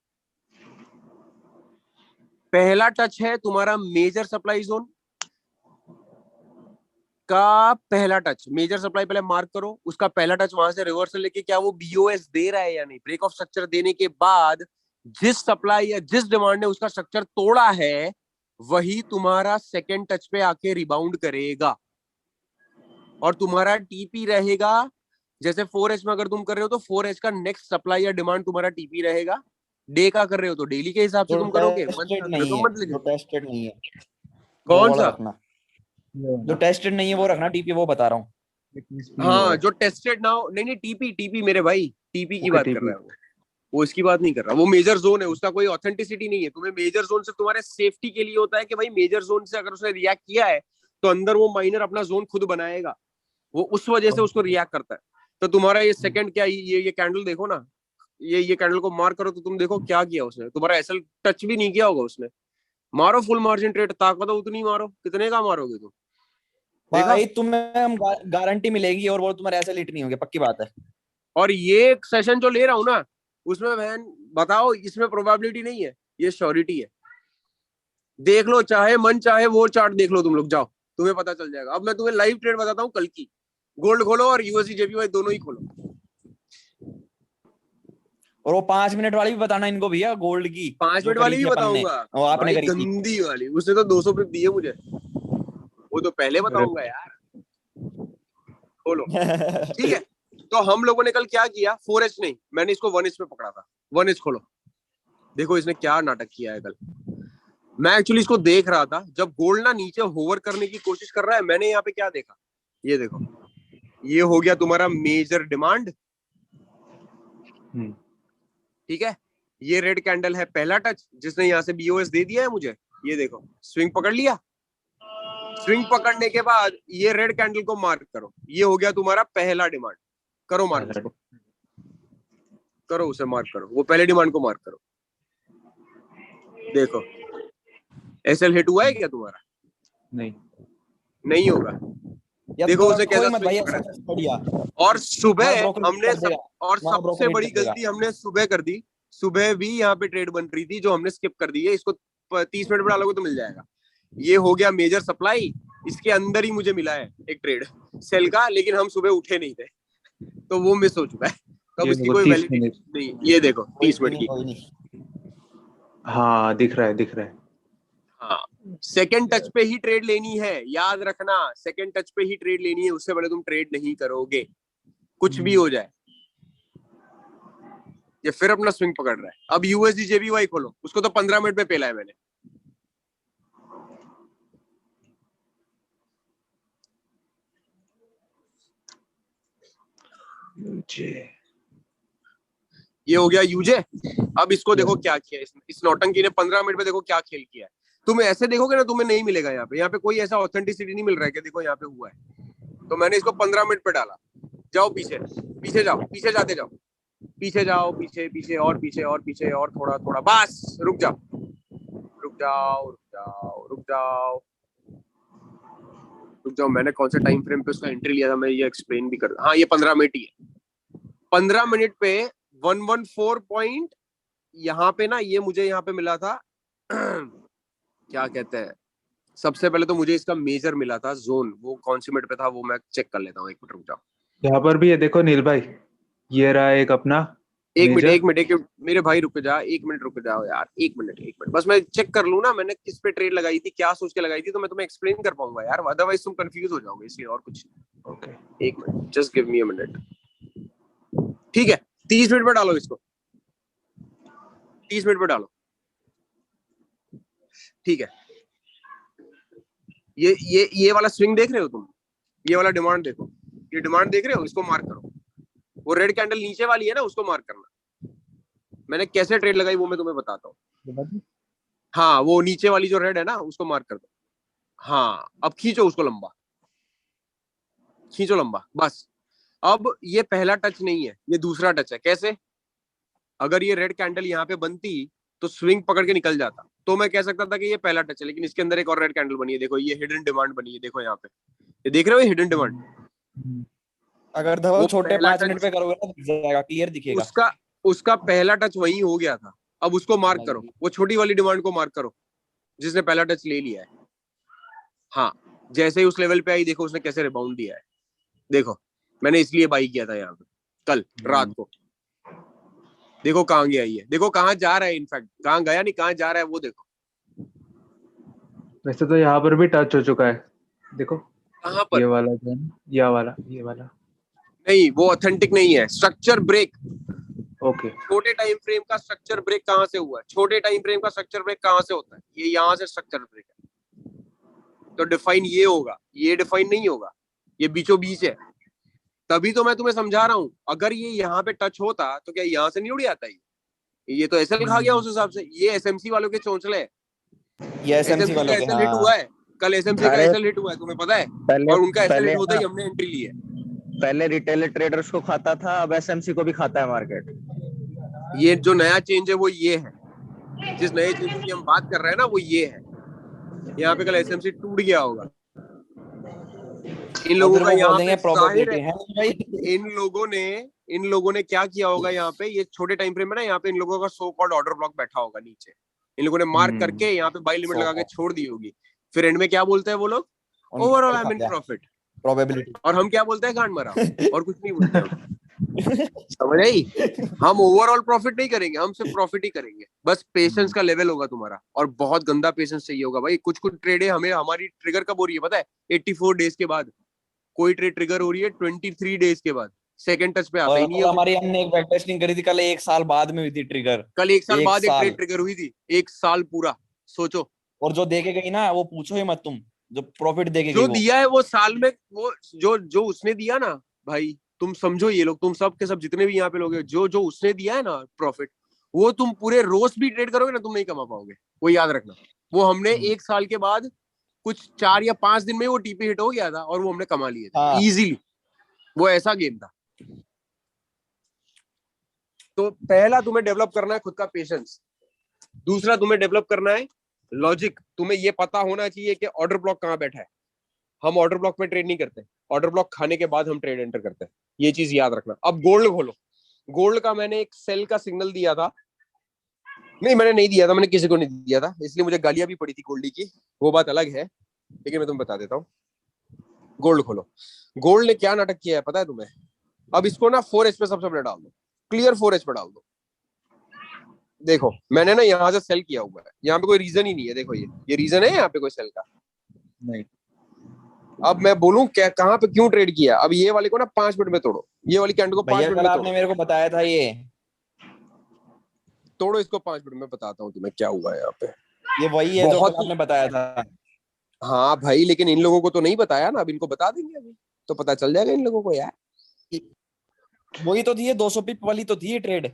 पहला टच है तुम्हारा मेजर सप्लाई जोन का पहला टच। मेजर सप्लाई पहले मार्क करो, उसका पहला टच वहां से रिवर्सल लेके क्या वो बीओएस दे रहा है या नहीं। ब्रेक ऑफ स्ट्रक्चर देने के बाद जिस सप्लाई या जिस डिमांड ने उसका स्ट्रक्चर तोड़ा है, वही तुम्हारा सेकंड टच पे आके रिबाउंड करेगा और तुम्हारा टीपी रहेगा। जैसे 4H में अगर तुम कर रहे हो तो 4H का नेक्स्ट सप्लाई या डिमांड तुम्हारा टीपी रहेगा। डे का कर रहे हो तो डेली के हिसाब से तुम करोगे, टेस्टेड मंथ नहीं तो है, मंथली। जो टेस्टेड नहीं है कौन वो वाला सा? रखना, जो टेस्टेड नहीं है वो रखना टीपी, वो बता रहा हूँ। हाँ, जो टेस्टेड ना हो। नहीं नहीं, टीपी मेरे भाई, टीपी की बात कर रहा है वो इसकी बात नहीं कर रहा। वो मेजर जोन है, उसका कोई ऑथेंटिसिटी नहीं है। तुम्हें मेजर जोन सिर्फ तुम्हारे सेफ्टी के लिए होता है कि भाई मेजर जोन से अगर उसने रिएक्ट किया है तो अंदर वो माइनर अपना जोन खुद बनाएगा, वो उस वजह से उसको रिएक्ट करता है। तो तुम्हारा ये सेकंड क्या, ये कैंडल देखो ना, ये कैंडल को मार करो तो तुम देखो क्या किया उसने। तुम्हारा एसएल टच भी नहीं किया होगा उसने। मारो फुल मार्जिन ट्रेड, ताकत उतनी मारो, कितने का मारोगे तुम? भाई तुम्हें हम गारंटी मिलेगी और वो तुम्हारे ऐसे लिट नहीं होंगे, पक्की बात है। और ये सेशन जो ले रहा हूं ना, उसमें बहन बताओ, इसमें प्रोबेबिलिटी नहीं है, ये श्योरिटी है। देख लो, चाहे मन चाहे वो चार्ट देख लो तुम लोग, जाओ, तुम्हें पता चल जाएगा। अब मैं तुम्हें लाइव ट्रेड बताता हूँ कल की। गोल्ड खोलो और यूएसडी जेपीवाई दोनों ही खोलो। और वो 5 मिनट वाली भी बताना इनको भैया, गोल्ड की 5 जो मिनट करी वाली भी थी अपन ने, बताऊंगा वो आपने भाई, करी थी। गंदी वाली, उसने तो 200 पिप दिए मुझे, वो तो पहले बताऊंगा यार। खोलो, ठीक है। तो हम लोगों ने कल क्या किया, 4H नहीं, मैंने इसको 1H पे पकड़ा था। 1H खोलो, देखो इसने क्या नाटक किया है कल। मैं एक्चुअली इसको देख रहा था, जब गोल्ड ना नीचे होवर करने की कोशिश कर रहा है, मैंने यहाँ पे क्या देखा, ये देखो, ये हो गया तुम्हारा मेजर डिमांड, ठीक है। ये रेड कैंडल है पहला टच, जिसने यहाँ से बीओएस दे दिया है मुझे। ये देखो, स्विंग पकड़ लिया। स्विंग पकड़ने के बाद ये रेड कैंडल को मार्क करो, ये हो गया तुम्हारा पहला डिमांड। करो मार्क उसको, करो उसे मार्क करो, वो पहले डिमांड को मार्क करो। देखो एसएल हिट हुआ है क्या तुम्हारा? नहीं होगा। देखो उसे कैसा स्विंग पकड़ा। बढ़िया। और सुबह हमने और सबसे बड़ी गलती हमने सुबह कर दी। सुबह भी यहाँ पे ट्रेड बन रही थी जो हमने स्किप कर दी है। इसको 30 मिनट में डालोगे तो मिल जाएगा। ये हो गया मेजर सप्लाई, इसके अंदर ही मुझे मिला है एक ट्रेड सेल का, लेकिन हम सुबह उठे नहीं थे तो वो मिस हो चुका है। तो अब इसकी कोई वैलिडिटी नहीं। ये देखो 30 मिनट की, हाँ दिख रहा है। हाँ, सेकंड टच पे ही ट्रेड लेनी है, याद रखना। सेकंड टच पे ही ट्रेड लेनी है, उससे पहले तुम ट्रेड नहीं करोगे, कुछ भी हो जाए। ये फिर अपना स्विंग पकड़ रहा है। अब यूएसडी जेबीवाई खोलो, उसको तो 15 मिनट में पेला है मैंने। यूजे ये हो गया यूजे। अब इसको देखो क्या किया इस नौटंकी ने 15 मिनट में, देखो क्या खेल किया है। तुम ऐसे देखोगे ना तुम्हें नहीं मिलेगा यहाँ पे कोई ऐसा ऑथेंटिसिटी नहीं मिल रहा है कि देखो यहाँ पे हुआ है। तो मैंने इसको 15 मिनट पे डाला। जाओ पीछे, पीछे जाओ, पीछे जाते जाओ, पीछे जाओ, पीछे पीछे और पीछे और पीछे और थोड़ा थोड़ा, बस रुक जाओ, रुक जाओ, रुक जाओ, रुक जाओ, रुक जाओ। मैंने कौन से टाइम फ्रेम पे उसका एंट्री लिया था, मैं ये एक्सप्लेन भी कर, हाँ ये 15 मिनट ही है। 15 मिनट पे 114 पॉइंट यहाँ पे ना, ये मुझे यहाँ पे मिला था क्या कहते हैं, सबसे पहले तो मुझे इसका मेजर मिला था जोन, वो कौन सी मिनट पे था वो मैं चेक कर लेता हूँ, एक मिनट रुक जाओ। यहाँ पर भी है देखो नील भाई, ये रहा एक अपना एक मिनट, मेजर। एक मिनट, एक मेरे भाई रुक जा, एक मिनट रुक जाओ यार, एक मिनट बस मैं चेक कर लूँ ना मैंने किस पे ट्रेड लगाई थी, क्या सोच के लगाई थी, तो मैं तुम्हें एक्सप्लेन कर पाऊंगा यार, अदरवाइज तुम कंफ्यूज हो जाओगे, इसलिए और कुछ। ओके एक minute, just give me a minute. ठीक है, 30 मिनट पे डालो इसको, 30 मिनट पे डालो। ठीक है, ये वाला स्विंग देख रहे हो तुम, ये वाला डिमांड देखो, ये डिमांड देख रहे हो, इसको मार्क करो। वो रेड कैंडल नीचे वाली है ना, उसको मार्क करना। मैंने कैसे ट्रेड लगाई वो मैं तुम्हें बताता हूँ। हाँ, वो नीचे वाली जो रेड है ना, उसको मार्क कर दो। हाँ, अब खींचो उसको लंबा, खींचो लंबा, बस। अब ये पहला टच नहीं है, ये दूसरा टच है। कैसे? अगर ये रेड कैंडल यहाँ पे बनती तो स्विंग पकड़ के निकल जाता, तो मैं कह सकता था कि ये पहला टच है, लेकिन इसके अंदर एक और रेड कैंडल बनी है, देखो ये हिडन डिमांड बनी है, देखो यहाँ पे, ये देख रहे हो, ये हिडन डिमांड। अगर धवल वो छोटे पहला 5 मिनट टच पे करोगे ना दिख जाएगा, क्लियर दिखेगा। उसका पहला टच वही हो गया था। अब उसको मार्क करो, वो छोटी वाली डिमांड को मार्क करो जिसने पहला टच ले लिया है। हाँ, जैसे ही उस लेवल पे आई, देखो उसने कैसे रिबाउंड दिया है, देखो मैंने इसलिए बाई किया था यहाँ पे कल रात को। देखो कहाँ गया ये, देखो कहाँ जा रहा है, इनफैक्ट कहाँ गया नहीं, कहाँ जा रहा है वो देखो। वैसे तो यहाँ पर भी टच हो चुका है, देखो कहाँ पर? ये वाला जो है ना, ये वाला नहीं, वो ऑथेंटिक नहीं है, स्ट्रक्चर ब्रेक। ओके छोटे टाइम फ्रेम का स्ट्रक्चर ब्रेक कहाँ से हुआ है? छोटे टाइम फ्रेम का स्ट्रक्चर ब्रेक कहाँ से होता है? ये यहाँ से स्ट्रक्चर ब्रेक है। तो डिफाइन ये होगा, ये डिफाइन नहीं होगा, ये बीचों बीच है। तभी तो मैं तुम्हें समझा रहा हूँ, अगर ये यहाँ पे टच होता तो क्या यहाँ से नहीं उड़ आता? ये तो एसएल खा गया उस हिसाब से। ये एसएमसी वालों के चोंचले है, ये एसएमसी का वालों के, एसएल हिट हुआ है कल, एसएमसी का अरे एसएल हिट हुआ है, तुम्हें पता है? पहले और उनका एसएल पहले हिट होता ही ना, हमने एंट्री ली है। पहले रिटेल ट्रेडर्स को खाता था, अब एसएमसी को भी खाता है मार्केट। ये जो नया चेंज है वो ये है, जिस नए चेंज की हम बात कर रहे हैं ना वो ये है। यहाँ पे कल एसएमसी टूट गया होगा, इन लोगों का यहाँ पे जाहिर है, इन लोगों ने क्या किया होगा यहाँ पे, ये छोटे टाइम फ्रेम में ना, यहाँ पे इन लोगों का सो कॉल्ड ऑर्डर ब्लॉक बैठा होगा नीचे, इन लोगों ने मार्क करके यहाँ पे बाई लिमिट लगा के छोड़ दी होगी। फिर एंड में क्या बोलते हैं वो लोग? Overall I am in profit, probability. और हम क्या बोलते हैं? गांड मारा, और कुछ नहीं बोलते हम। समझ आई? हम ओवरऑल प्रॉफिट नहीं करेंगे, हम सिर्फ प्रॉफिट ही करेंगे। बस पेशेंस का लेवल होगा तुम्हारा, और बहुत गंदा पेशेंस चाहिए होगा भाई। कुछ ट्रेड है, हमें हमारी ट्रिगर कब हो रही है पता है? 84 डेज के बाद। कोई ट्रेड ट्रिगर हो रही है 23 डेज के बाद, सेकंड टच पे आता ही नहीं है। हमारी हमने एक बैक टेस्टिंग करी थी कल, 1 साल बाद में हुई थी ट्रिगर। कल 1 साल बाद एक ट्रेड ट्रिगर हुई थी, 1 साल पूरा, सोचो। और जो देके गई ना, वो पूछो ही मत तुम, जो प्रॉफिट देके जो गई दिया है वो साल में, वो जो उसने दिया ना भाई, तुम समझो, ये लोग, तुम सब के सब जितने भी यहाँ पे लोग हैं, जो उसने दिया है ना प्रॉफिट, वो तुम पूरे रोज भी ट्रेड करोगे ना, तुम नहीं कमा पाओगे, वो याद रखना। वो हमने 1 साल के बाद कुछ 4 या 5 दिन में वो टीपी हिट हो गया था, और वो हमने कमा लिए थे इजीली। वो ऐसा गेम था। तो पहला तुम्हें डेवलप करना है खुद का पेशेंस, दूसरा तुम्हें डेवलप करना है लॉजिक। तुम्हें ये पता होना चाहिए कि ऑर्डर ब्लॉक कहाँ बैठा है। हम ऑर्डर ब्लॉक में ट्रेड नहीं करते, ऑर्डर ब्लॉक खाने के बाद हम ट्रेड एंटर करते हैं, ये चीज याद रखना। अब गोल्ड खोलो, गोल्ड का मैंने एक सेल का सिग्नल दिया था, नहीं मैंने नहीं दिया था, मैंने किसी को नहीं दिया था, इसलिए मुझे गालियां भी पड़ी थी गोल्डी की, वो बात अलग है, लेकिन मैं तुम्हें बता देता हूँ। गोल्ड खोलो, गोल्ड ने क्या नाटक किया है पता है तुम्हें? अब इसको ना 4H पे सबसे पहले डाल दो, क्लियर 4H पे डाल दो। देखो मैंने ना यहाँ से सेल किया हुआ है, यहाँ पे कोई रीजन ही नहीं है, देखो ये रीजन है यहाँ पे कोई सेल का नहीं। अब मैं बोलूं क्या, कहाँ पे क्यों ट्रेड किया? अब ये वाले को ना 5 मिनट में तोड़ो, ये वाली कैंडल को 5 मिनट में तोड़ो। आपने मेरे को बताया था, ये तोड़ो इसको 5 मिनट में, बताता हूँ तुम्हें क्या हुआ है यहाँ पे। ये वही है जो आपने बताया था। हाँ भाई, लेकिन इन लोगों को तो नहीं बताया ना, अब इनको बता देंगे, अभी तो पता चल जाएगा इन लोगों को यार। वही तो थी ये 200 पिप वाली तो थी ये ट्रेड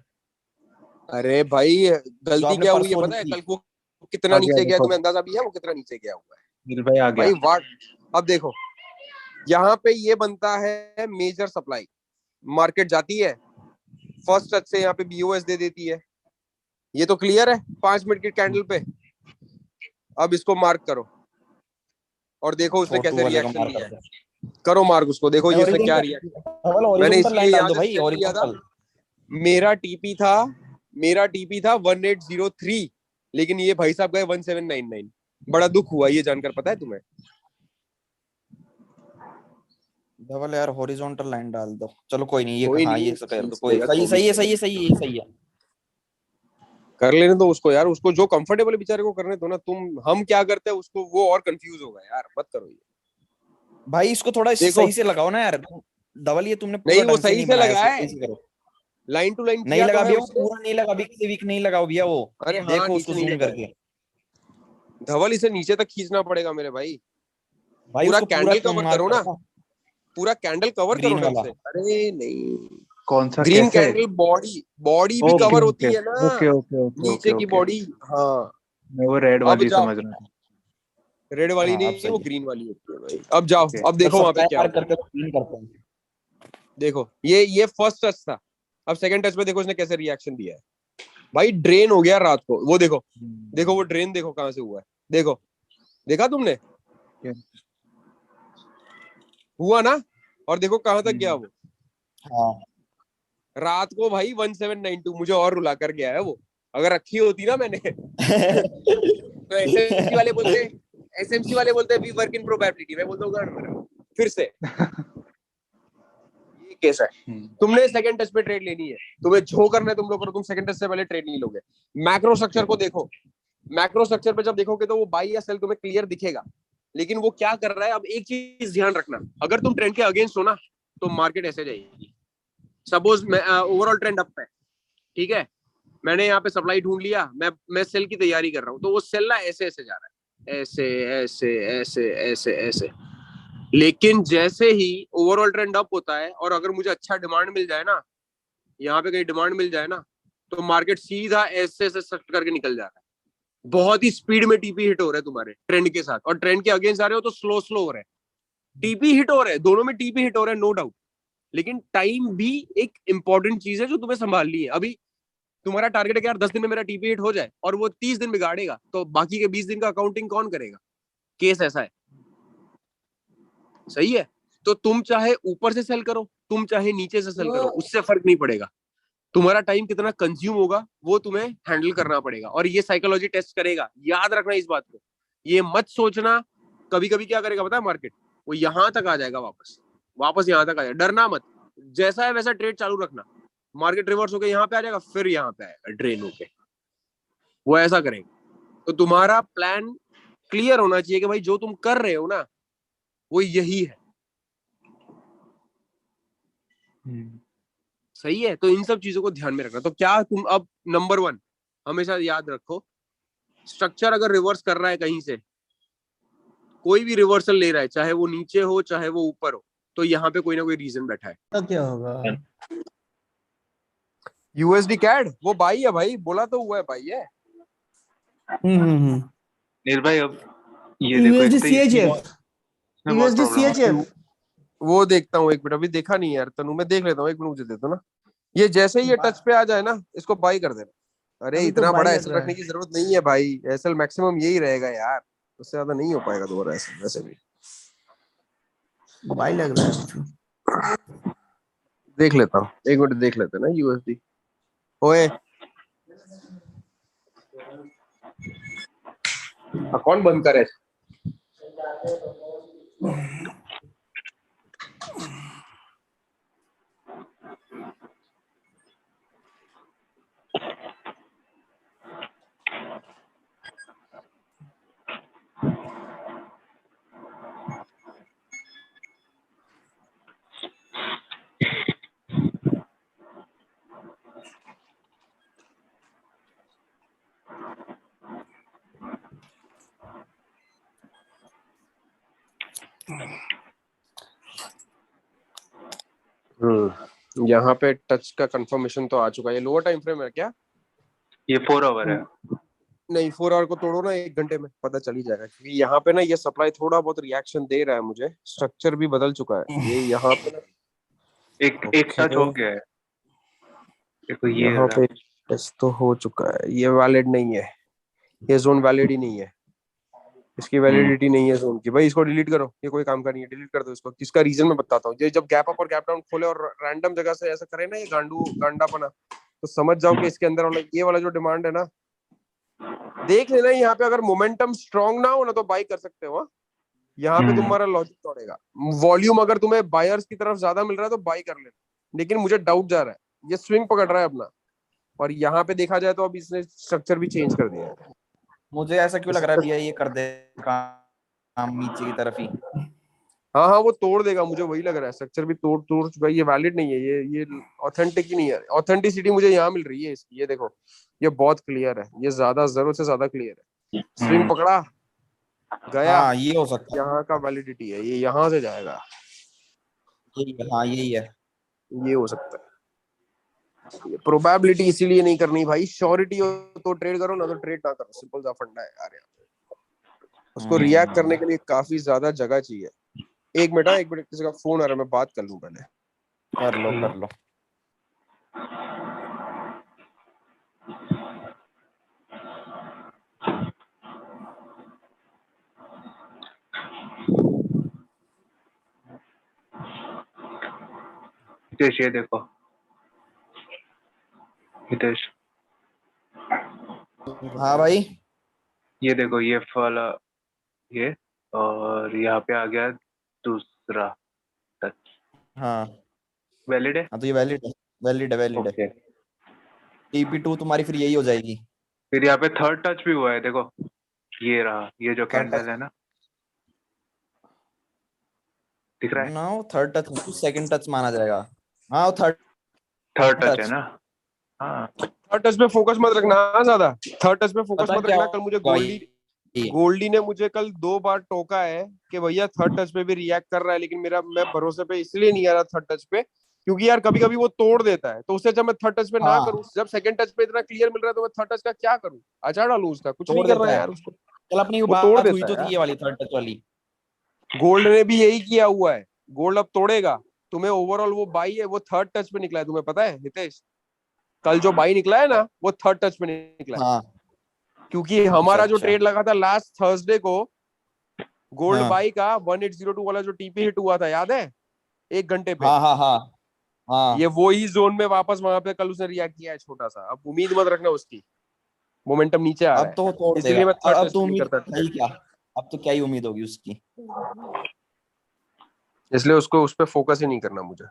अरे भाई जो गलती आपने क्या हुई है परसों पता है? की। कल को कितना आ गया नीचे गया देखो, तुम्हें अंदाजा भी है वो कितना नीचे गया हुआ है? नील भाई आ भाई गया। वाट, अब देखो यहाँ पे ये बनता है मेजर सप्लाई, मार्केट जाती है फर्स्ट टच से यहाँ पे बीओएस दे देती है, ये तो क्लियर है 5 मिनट की कैंडल पे। अब इसको मार्क करो और देखो उसने फोर टू कैसे वाले का रिएक्शन मार दिया करते है। करो मार्क उसको, देखो ये इसने क्या रिएक्शन। डबल मैंने हॉरिजॉन्टल इसलिए लाइन डाल यहाँ दो से भाई, सेल लिया था, हॉरिजॉन्टल। मेरा टीपी था मेरा टीपी था 1803, लेकिन ये भाई साहब गए 1799। बड़ा दुख हुआ ये जानकर, पता है तुम्हें? डबल यार हॉरिजॉन्टल लाइन डाल दो, चलो कोई नहीं, ये कोई हाँ नहीं, ये कर दो, खींच कोई लेगा सही तो भी सही है, सही सही है, है। सही है, ये सही है। कर लेने दो उसको यार, उसको जो कंफर्टेबल है बेचारे को करने दो ना। हम क्या करते हैं उसको, वो और कंफ्यूज होगा यार, मत करो ये। भाई इसको थोड़ा देखो सही से लगाओ ना यार। डबल ये तुमने पूरा नहीं, वो ढंग से सही नहीं से बनाया, लगा इसको है, सही से करो। लाइन टू लाइन नहीं किया तो लगा है भैया वो, उसने। पूरा नहीं लगा, अभी किसी वीक नहीं लगा भैया वो। अरे हाँ, देखो नीचे उसको नहीं जूम लगा है करके। धवल, इसे नीचे तक खींचना पड़ेगा मेरे भाई। भाई पूरा उसको पूरा कैंडल कवर मार्क करो करो ना, ना, पूरा कैंडल कवर करो ग्रीन ढंग वाला। से। अरे नहीं, कौन सा, ग्रीन कैसे? कैंडल बॉडी, बॉडी भी ओके कवर ओके होती है ना, ओके ओके ओके ओके नीचे की ओके। बॉडी। हाँ, मैं वो रेड अब वाली जाओ, समझ रहा था। रेड वाली हाँ अब नहीं, वो सही है। ग्रीन वाली होती है भाई। अब जाओ, ओके। अब जब देखो वहां पे सप्लाई क्या मार्क हुआ। करके क्लीन करते हैं। देखो ये फर्स्ट टच था, अब सेकंड टच पे देखो इसने कैसे रिएक्शन दिया है। भाई ड्रेन हो गया रात को, वो देखो, देखो वो ड्रेन देखो कहां से हुआ है, देखो, देखा तुमने? हुआ ना, और देखो कहां तक गया वो हाँ रात को भाई 1792। मुझे और रुला कर गया है वो, अगर रखी होती ना मैंने तो एसएमसी वाले बोलते, एसएमसी वाले बोलते वी वर्क इन प्रोबेबिलिटी, मैं बोलता हूँ फिर से ये केस है। तुमने सेकंड टच पे ट्रेड लेनी है, तुम्हें जो करना है तुम लोग करो, तुम सेकंड टच से पहले ट्रेड नहीं लोगे। मैक्रो स्ट्रक्चर को देखो, मैक्रो स्ट्रक्चर पे जब देखोगे तो वो बाई या सेल तुम्हें क्लियर दिखेगा, लेकिन वो क्या कर रहा है। अब एक चीज ध्यान रखना, अगर तुम ट्रेंड के अगेंस्ट हो ना तो मार्केट ऐसे जाएगी। सपोज ओवरऑल ट्रेंड अप है, ठीक है, मैंने यहाँ पे सप्लाई ढूंढ लिया, मैं सेल की तैयारी कर रहा हूँ, तो वो सेल ना ऐसे ऐसे जा रहा है, ऐसे ऐसे ऐसे ऐसे ऐसे। लेकिन जैसे ही ओवरऑल ट्रेंड अप होता है और अगर मुझे अच्छा डिमांड मिल जाए ना, यहाँ पे कहीं डिमांड मिल जाए ना, तो मार्केट सीधा ऐसे ऐसे सट करके निकल जा रहा है। बहुत ही स्पीड में टीपी हिट हो रहा है तुम्हारे ट्रेंड के साथ, और ट्रेंड के अगेंस्ट जा रहे हो तो स्लो स्लो हो रहा है। टीपी हिट हो रहा है, दोनों में टीपी हिट हो रहा है, नो डाउट। लेकिन टाइम भी एक इंपॉर्टेंट चीज है जो तुम्हें संभालनी है। अभी तुम्हारा टारगेट है कि यार 10 दिन में मेरा टीपी हिट हो जाए, और वो 30 दिन बिगाड़ेगा, तो बाकी के 20 दिन का अकाउंटिंग कौन करेगा? केस ऐसा है, सही है? तो तुम चाहे ऊपर से सेल करो, तुम चाहे नीचे से सेल करो, उससे फर्क नहीं पड़ेगा। तुम्हारा टाइम कितना कंज्यूम होगा वो तुम्हें हैंडल करना पड़ेगा, और ये साइकोलॉजी टेस्ट करेगा, याद रखना इस बात को। ये मत सोचना कभी कभी क्या करेगा पता है मार्केट, वो यहां तक आ जाएगा, वापस वापस यहां तक आ जाएगा। डरना मत, जैसा है वैसा ट्रेड चालू रखना। मार्केट रिवर्स होकर यहाँ पे आ जाएगा, फिर यहाँ पे आएगा ड्रेन होके, वो ऐसा करेगा। तो तुम्हारा प्लान क्लियर होना चाहिए कि भाई जो तुम कर रहे हो ना वो यही है, सही है? तो इन सब चीजों को ध्यान में रखना। तो क्या तुम अब नंबर 1 हमेशा याद रखो, स्ट्रक्चर अगर रिवर्स कर रहा है कहीं से, कोई भी रिवर्सल ले रहा है, चाहे वो नीचे हो चाहे वो ऊपर हो, तो यहाँ पे कोई ना कोई रीजन बैठा है। तो क्या होगा? यूएसडी कैड वो बाई है भाई, बोला तो हुआ है बाई है। नील भाई अब ये देखो, यूएसडी एक तो इसमें सीएचएफ, बहुत यूएसडी प्रॉब्लम है। सीएचएफ। वो देखता हूँ, एक मिनट, अभी देखा नहीं यार तनु, मैं देख लेता हूँ, एक मिनट मुझे दे दो ना। ये जैसे ही ये टच पे आ जाए ना, इसको बाई कर देना। अरे अभी तो इतना बाई बड़ा लग एसएल रहा रखने है। की जरूरत नहीं है भाई, एसएल मैक्सिमम यही रहेगा यार, उससे ज्यादा नहीं हो पाएगा दोबारा एसएल वैसे भी। बाई लग रहा है अभी तो। देख लेता हूँ, एक मिनट देख लेते हैं ना यूएसडी। ओए कौन बंद करे? यहाँ पे टच का कंफर्मेशन तो आ चुका है। ये लोअर टाइम फ्रेम है क्या? ये 4 आवर है। नहीं, 4 आवर को तोड़ो ना 1 घंटे में, पता चल ही जाएगा। क्योंकि यहाँ पे ना ये सप्लाई थोड़ा बहुत रिएक्शन दे रहा है मुझे, स्ट्रक्चर भी बदल चुका है ये यहाँ पे ना। एक टच हो गया है। देखो ये यहाँ पे टच तो हो चुका है, ये वैलिड नहीं है, ये जोन वैलिड ही नहीं है, इसकी वैलिडिटी नहीं है जोन की। भाई इसको डिलीट करो, ये कोई काम का नहीं है, डिलीट कर दो इसको। किसका रीजन मैं बताता हूँ। ये जब गैप अप और गैप डाउन खोले और रैंडम जगह से ऐसा करे ना ये गांडापना, तो समझ जाओ कि इसके अंदर वाला ये वाला जो डिमांड है ना, देख लेना यहाँ पे। अगर मोमेंटम स्ट्रांग ना हो ना तो बाई कर सकते हो। यहाँ पे तुम्हारा लॉजिक तोड़ेगा। वॉल्यूम अगर तुम्हें बायर्स की तरफ ज्यादा मिल रहा है तो बाई कर लेना, लेकिन मुझे डाउट जा रहा है ये स्विंग पकड़ रहा है अपना। और यहाँ पे देखा जाए तो अब इसने स्ट्रक्चर भी चेंज कर दिया है। मुझे ऐसा क्यों लग रहा है भैया ये कर दे काम नीचे की तरफ ही। हाँ हाँ, वो तोड़ देगा, मुझे वही लग रहा है। स्ट्रक्चर भी तोड़ तोड़ चुका है, ये वैलिड नहीं है, ये ऑथेंटिक ही नहीं है। ऑथेंटिसिटी मुझे यहाँ मिल रही है इसकी, ये देखो, ये बहुत क्लियर है, ये ज्यादा जरूरत से ज्यादा क्लियर है। स्विंग पकड़ा गया, हाँ ये हो सकता यहाँ का वैलिडिटी है, ये यहाँ से जाएगा, है। हाँ यही है। ये हो सकता है। ये प्रोबेबिलिटी इसीलिए नहीं करनी भाई, श्योरिटी हो तो ट्रेड करो, ना तो ट्रेड ना करो, सिंपल सा फंडा है यार। उसको रिएक्ट करने के लिए काफी ज्यादा जगह चाहिए। एक मिनट किसी का फोन आ रहा है, मैं बात कर लूं पहले। कर लो कर लो। हितेश ये देखो, हितेश हाँ भाई, ये देखो, ये वाला ये, और यहाँ पे आ गया दूसरा टच। हाँ वैलिड है। हाँ तो ये वैलिड है, वैलिड है, वैलिड है। TP2 तुम्हारी फिर यही हो जाएगी। फिर यहाँ पे थर्ड टच भी हुआ है, देखो ये रहा, ये जो कैंडल है ना, दिख रहा है? ना वो थर्ड टच, सेकंड टच माना जाएगा। हाँ वो थर्ड टच है ना। हाँ थर्ड टच पे फोकस मत रखना, ज्यादा थर्ड टच पे फोकस पता मत क्या रखना। कल मुझे गोल्डी ने मुझे कल 2 बार टोका है कि भैया थर्ड टच पे भी रिएक्ट कर रहा है, लेकिन मैं भरोसे पे इसलिए नहीं आ रहा थर्ड टच पे, क्योंकि यार कभी कभी वो तोड़ देता है। तो उससे जब मैं थर्ड टच पे ना करूं, जब सेकंड टच पे इतना क्लियर मिल रहा है तो मैं थर्ड टच का क्या करूं? अचार डालूं उसका? कुछ नहीं करना है यार उसको, कल अपनी वो तोड़ बात हुई देता तो है। थी ये वाली थर्ड टच वाली। गोल्ड ने भी यही किया हुआ है, गोल्ड अब तोड़ेगा तुम्हें। ओवरऑल वो बाई है, वो थर्ड टच पे निकला है, तुम्हें पता है हितेश? कल जो बाई निकला है ना, वो थर्ड टच पे निकला है। हाँ क्योंकि हमारा जो अच्छा। ट्रेड लगा था लास्ट थर्सडे को, गोल्ड हाँ बाई का 1802 वाला जो टीपी हिट हुआ था, याद है? 1 घंटे पे। हाँ हाँ हाँ हाँ। ये वो ही जोन में वापस वहां पे कल उसने रिएक्ट किया है छोटा सा। अब उम्मीद मत रखना उसकी, मोमेंटम नीचे आ रहा अब तो वो है, तोड़ देगा। इसलिए मैं थर्ड अब टच तो नहीं उम्मीद करता है ही क्या, अब तो क्या ही उम्मीद होगी उसकी। इसलिए उसको उस पर फोकस ही नहीं करना मुझे।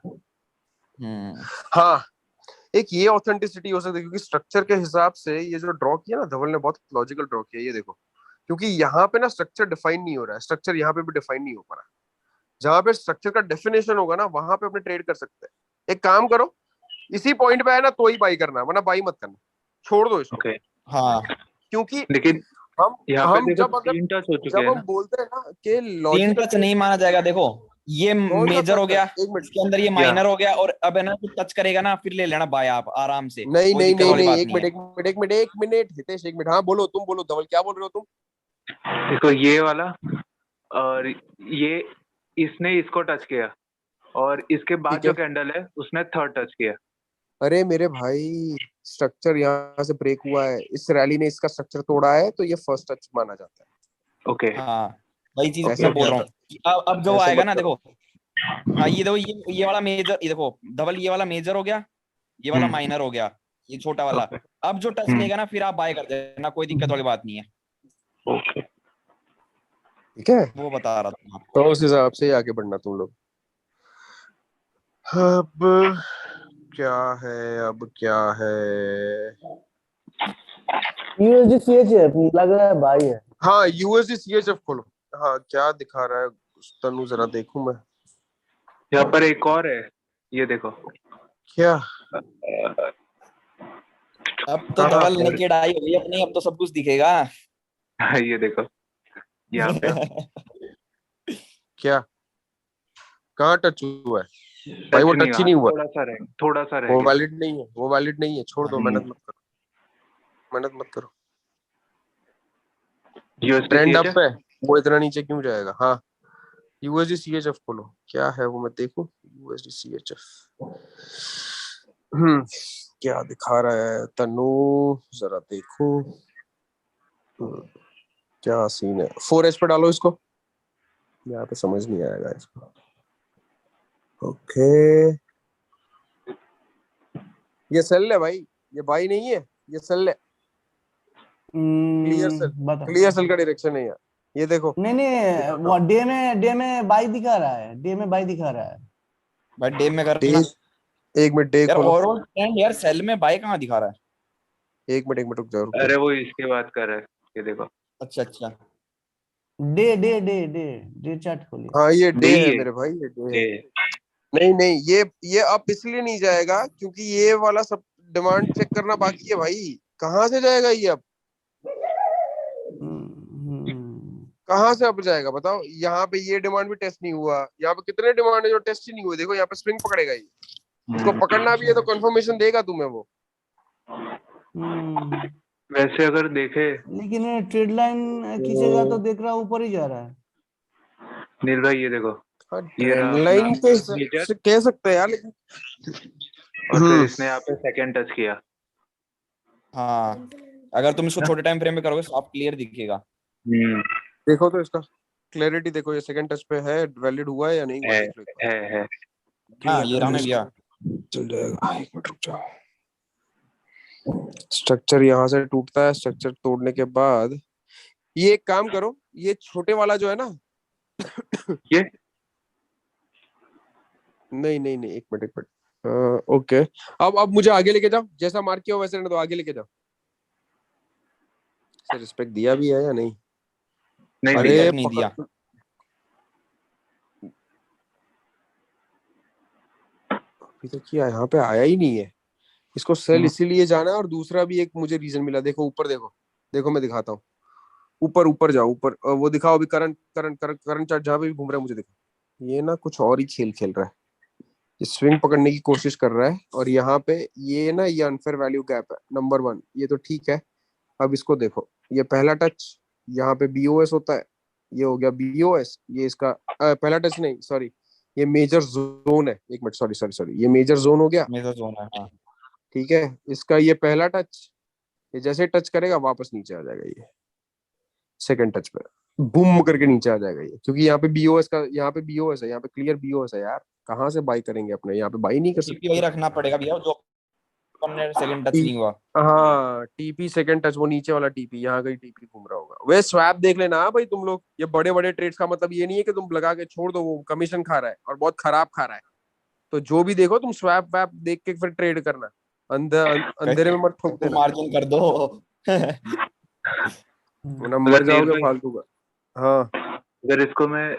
हाँ, एक ये ऑथेंटिसिटी हो सकती है, क्योंकि स्ट्रक्चर के हिसाब से ये जो ड्रॉ किया ना धवल ने, बहुत लॉजिकल ड्रॉ किया। ये देखो, क्योंकि यहाँ पे ना स्ट्रक्चर डिफाइन नहीं हो रहा है, स्ट्रक्चर यहाँ पे भी डिफाइन नहीं हो पा रहा। जहां पे स्ट्रक्चर का डेफिनेशन होगा ना, वहां पे अपने ट्रेड कर सकते हैं। एक काम करो, इसी पॉइंट पे है ना तो ही बाई करना, वरना बाई मत करना, छोड़ दो इसको। हाँ क्योंकि लेकिन यहाँ पे हम देखो जब अगर 3 टच हो चुके जब हैं हम ना। बोलते हैं ना कि तीन लॉजिकल टच नहीं माना जाएगा। देखो ये कौन सा मेजर हो थर्ड गया, टच? एक मिनट, इसके अंदर ये माइनर हो गया, और अब है ना कुछ टच करेगा ना फिर ले लेना बाय आप आराम से, नहीं कोई नहीं दिक्कत नहीं वाली नहीं, बात एक नहीं है। मिनट एक मिनट एक मिनट हितेश, एक मिनट। हाँ बोलो, तुम बोलो धवल, क्या बोल रहे हो तुम? देखो ये वाला, और ये इसने इसको टच किया, और इसके बाद ठीक है। जो कैंडल है उसने थर्ड टच किया। अरे मेरे भाई, स्ट्रक्चर यहाँ से ब्रेक हुआ है, इस रैली ने इसका स्ट्रक्चर तोड़ा है, तो ये फर्स्ट टच माना जाता है। ओके हाँ वही चीज ऐसा मैं बोल रहा मत हूँ कि अब जो ऐसे आएगा मत ना करो। देखो। हाँ ये देखो, ये वाला मेजर, ये देखो डबल, ये वाला मेजर हो गया, ये वाला माइनर हो गया, ये छोटा वाला। ओके अब जो टच लेगा ना फिर आप बाय कर देना, कोई दिक्कत वाली बात नहीं है। ओके। ठीक है, वो बता रहा था तो उस हिसाब से ही आगे बढ़ना तुम लोग। अब क्या है, अब क्या है? यूएसडी सीएचएफ लग रहा है भाई है। हाँ, यूएसडी सीएचएफ खोलो। हाँ, क्या दिखा रहा है तनु, जरा देखूं मैं। यहाँ पर एक और है, ये देखो। क्या? अब तो डबल नेकेड आई होगी अपनी, अब तो सब कुछ दिखेगा। ये देखो यहाँ पे। क्या? कहाँ टच हुआ है? भाई वो टच ही नहीं हुआ, थोड़ा सा रह वो गया। वैलिड नहीं है, वो वैलिड नहीं है, छोड़ दो, मेहनत मत करो, मेहनत मत करो। ट्रेंड अप USD है, वो इतना नीचे क्यों जाएगा? हाँ USD CHF खोलो, क्या है वो मैं देखूं। USD CHF क्या दिखा रहा है तनु, जरा देखो। क्या सीन है, 4H पे डालो इसको, यहाँ पे समझ नहीं आएगा इसको। ओके ये सेल है भाई, ये बाई नहीं है, ये सेल है, क्लियर सेल, बता। क्लियर सेल का डायरेक्शन है यार, ये देखो। नहीं नहीं, वो डे में बाई दिखा रहा है, डे में बाई दिखा रहा है। भाई डे में डे, करना एक मिनट डे यार, खोलो, ओवरऑल ट्रेंड यार सेल में बाय कहाँ दिखा रहा है? एक मिनट रुक जाओ, रुक अरे जाओ। वो इसके बात कर रहा है, ये देखो। अच्छा अच्छा, day day day day day chart खोलिए। हाँ ये डे डे है है। मेरे भाई, ये डे है। ये नहीं नहीं, ये अप इसलिए नहीं जाएगा क्योंकि ये वाला सब डिमांड चेक करना बाकी है भाई, कहाँ से जाएगा ये अब, कहाँ से अब जाएगा बताओ। यहाँ पे ये डिमांड भी टेस्ट नहीं हुआ, यहाँ पे कितने डिमांड है जो टेस्ट ही नहीं हुए, देखो यहाँ पे स्विंग पकड़ेगा ये, इसको पकड़ना भी है तो कंफर्मेशन देगा तुम्हें वो। वैसे अगर देखे लेकिन ट्रेड लाइन खींचेगा तो देख रहा ऊपर ही जा रहा है। नील भाई ये देखो, हाँ ये रहा ट्रेंड लाइन पे major, से कह सकते हैं यार, लेकिन और फिर इसने यहाँ पे सेकंड टच किया। हाँ अगर तुम इसको छोटे टाइम फ्रेम में करोगे तो आप क्लियर दिखेगा। देखो तो इसका क्लैरिटी देखो, ये सेकंड टच पे है, वैलिड हुआ है या नहीं हुआ, देख लो एक बार। है हाँ ये रहा ना भैया, चल जाएगा, एक मिनट रुक जाओ। स्ट्रक्चर यहाँ से टूटता है, स्ट्रक्चर तोड़ने के बाद ये एक काम करो, ये छोटे वाला जो है ना ये नहीं नहीं नहीं, एक मिनट ओके, अब मुझे आगे लेके जाओ, जैसा मार्क किया हो वैसे रहने दो, आगे लेके जाओ। सर रिस्पेक्ट दिया भी है या नहीं? नहीं अरे दिया। तक नहीं दिया। अभी तक किया, यहाँ पे आया ही नहीं है, इसको सेल इसीलिए जाना है। और दूसरा भी एक मुझे रीजन मिला, देखो ऊपर देखो, देखो मैं दिखाता हूँ, ऊपर ऊपर जाओ, ऊपर वो दिखाओ अभी, करंट करंट करंट चार्ट जहाँ पे भी घूम रहा है मुझे दिखा। ये ना कुछ और ही खेल खेल रहा है, ये स्विंग पकड़ने की कोशिश कर रहा है, और यहाँ पे ये ना ये अनफेयर वैल्यू गैप है नंबर 1, ये तो ठीक है। अब इसको देखो, ये पहला टच यहाँ पे BOS होता है, ये हो गया BOS, ये इसका पहला टच नहीं सॉरी, ये मेजर जोन है, एक मिनट सॉरी सॉरी सॉरी, ये मेजर जोन हो गया, मेजर जोन है हाँ। ठीक है। इसका ये पहला टच, ये जैसे टच करेगा वापस नीचे आ जाएगा, ये सेकंड टच पे बूम करके नीचे आ जाएगा ये, क्योंकि यहाँ पे BOS का, यहाँ पे BOS है, यहाँ पे क्लियर BOS है यार, कहाँ से बाई करेंगे अपने, यहाँ पे बाई नहीं कर टीपी वही सकते। रखना पड़ेगा भैया जो हमने सेकंड टच नहीं हुआ। हाँ TP सेकंड टच, वो नीचे वाला TP, यहाँ कहीं TP घूम रहा होगा। वे स्वैप देख लेना हाँ भाई तुम लोग, ये बड़े बड़े ट्रेड्स का मतलब ये नहीं है कि तुम लगा के छोड़ दो, वो कमीशन खा रहा है और बहुत खराब खा रहा है, तो जो भी देखो तुम स्वैप वैप देख के फिर ट्रेड करना, अंधेरे में मत ठोक देना, मार्जिन कर दो वरना मर जाओगे फालतू का। हाँ अगर इसको मैं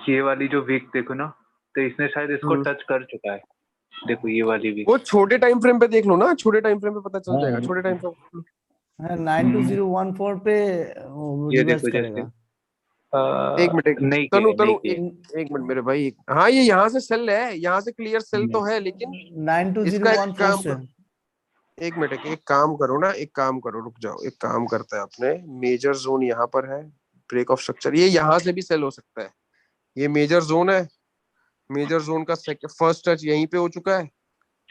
ये वाली जो वीक देखो ना, तो इसने शायद इसको टच कर चुका है, देखो ये वाली वीक। वो छोटे टाइम फ्रेम पे देख लो ना, छोटे टाइम फ्रेम पे पता चल जाएगा, छोटे टाइम फ्रेम 92014 पे ये रिवर्स देखो करेगा। जैसे एक मिनट नहीं तनु किया, तनु नहीं किया। एक मिनट मेरे भाई, हाँ ये यहाँ से सेल है, यहाँ से क्लियर सेल तो है, लेकिन इसका एक 92014 काम से एक मिनट, एक काम करो ना, एक काम करो, रुक जाओ, एक काम करते हैं अपने, मेजर जोन यहाँ पर है, ब्रेक ऑफ स्ट्रक्चर, ये यहाँ से भी सेल हो सकता है, ये मेजर जोन है, मेजर जोन का फर्स्ट टच यहीं पे हो चुका है,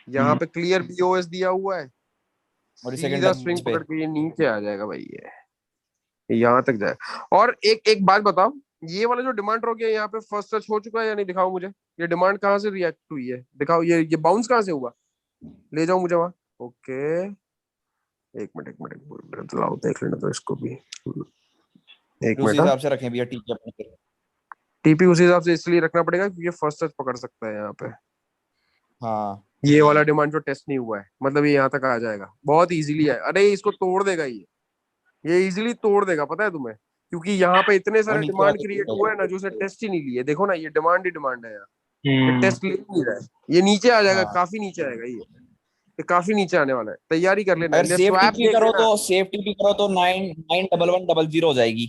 यहाँ पे क्लियर BOS दिया हुआ है, और सेकंड सीधा टच स्विंग पे पकड़ के ये नीचे आ जाएगा भाई, ये यहाँ तक जाए। और एक एक बात बताओ, ये वाला जो डिमांड हो गया यहाँ पे फर्स्ट टच हो चुका है या नहीं, दिखाओ मुझे, ये डिमांड कहाँ से रिएक्ट हुई है, दिखाओ, ये बाउंस कहाँ से हुआ, ले जाओ मुझे वहां। ओके एक मिनट लाओ देख लेना तो इसको भी, एक उसी मिनट। हिसाब से रखें भैया टीपी अपने। TP उसी हिसाब से इसलिए रखना पड़ेगा क्योंकि फर्स्ट टच पकड़ सकता है यहाँ पे, हाँ ये वाला डिमांड जो टेस्ट नहीं हुआ है, मतलब ये यहाँ तक आ जाएगा बहुत इजीली है, अरे इसको तोड़ देगा ये इजीली तोड़ देगा, पता है तुम्हें, क्योंकि यहाँ पे इतने सारे नीचे डिमांड आके क्रिएट हुए हैं ना जो उसे टेस्ट ही नहीं लिए, देखो ना ये डिमांड ही डिमांड है यार, ये टेस्ट ले नहीं रहा है, ये नीचे आ जाएगा, हाँ। काफी नीचे आएगा ये काफी नीचे आने वाला है, तैयारी कर लेना। अगर सेफ स्वैप टीपी देख करो लेना, तो सेफ टीपी करो तो 99110 हो जाएगी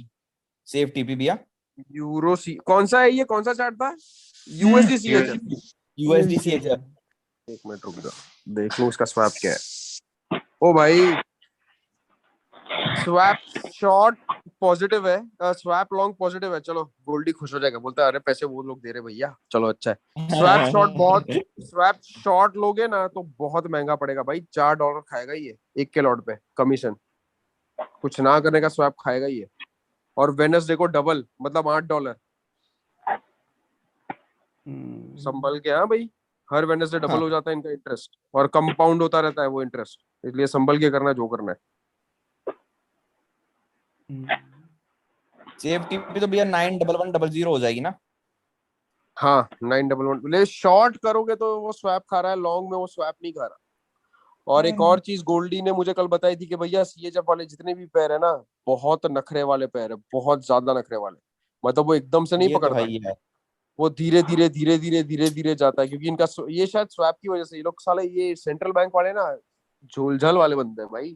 सेफ टीपी भैया। यूरो सी कौन सा है, ये कौन सा चार्ट था, USD CHF USD CHF। एक मिनट रुक जा, देख लूं उसका स्वैप क्या है। ओ भाई, स्वैप शॉर्ट पॉजिटिव है, स्वैप लॉन्ग पॉजिटिव है। चलो गोल्डी खुश हो जाएगा, बोलता है अरे पैसे वो लोग दे रहे भैया, चलो अच्छा है। स्वैप शॉर्ट लोगे ना तो बहुत महंगा पड़ेगा भाई, $4 खाएगा ये एक के लॉट पे कमीशन, कुछ ना करने का स्वैप खाएगा ये। और वेडनेसडे को डबल, मतलब $8। संभल के, हाँ भाई, हर वेडनेसडे डबल हो जाता है इनका इंटरेस्ट, और कंपाउंड होता रहता है वो इंटरेस्ट, इसलिए संभल के करना जो करना है। CFT पे तो भैया 91100 हो जाएगी ना। हाँ 911, ले शॉर्ट करोगे तो वो स्वैप खा रहा है, लॉन्ग में वो स्वैप नहीं खा रहा। और एक और चीज गोल्डी ने मुझे कल बताई थी कि भैया CHF वाले जितने भी पैर है ना, बहुत नखरे वाले पैर है, बहुत ज्यादा नखरे वाले, मतलब वो एकदम से नहीं ये तो पकड़ता, है ही है। वो धीरे धीरे धीरे धीरे धीरे धीरे जाता है, क्योंकि इनका ये शायद स्वैप की वजह से ये लोग साले, ये सेंट्रल बैंक वाले ना झोलझाल वाले बनते हैं भाई।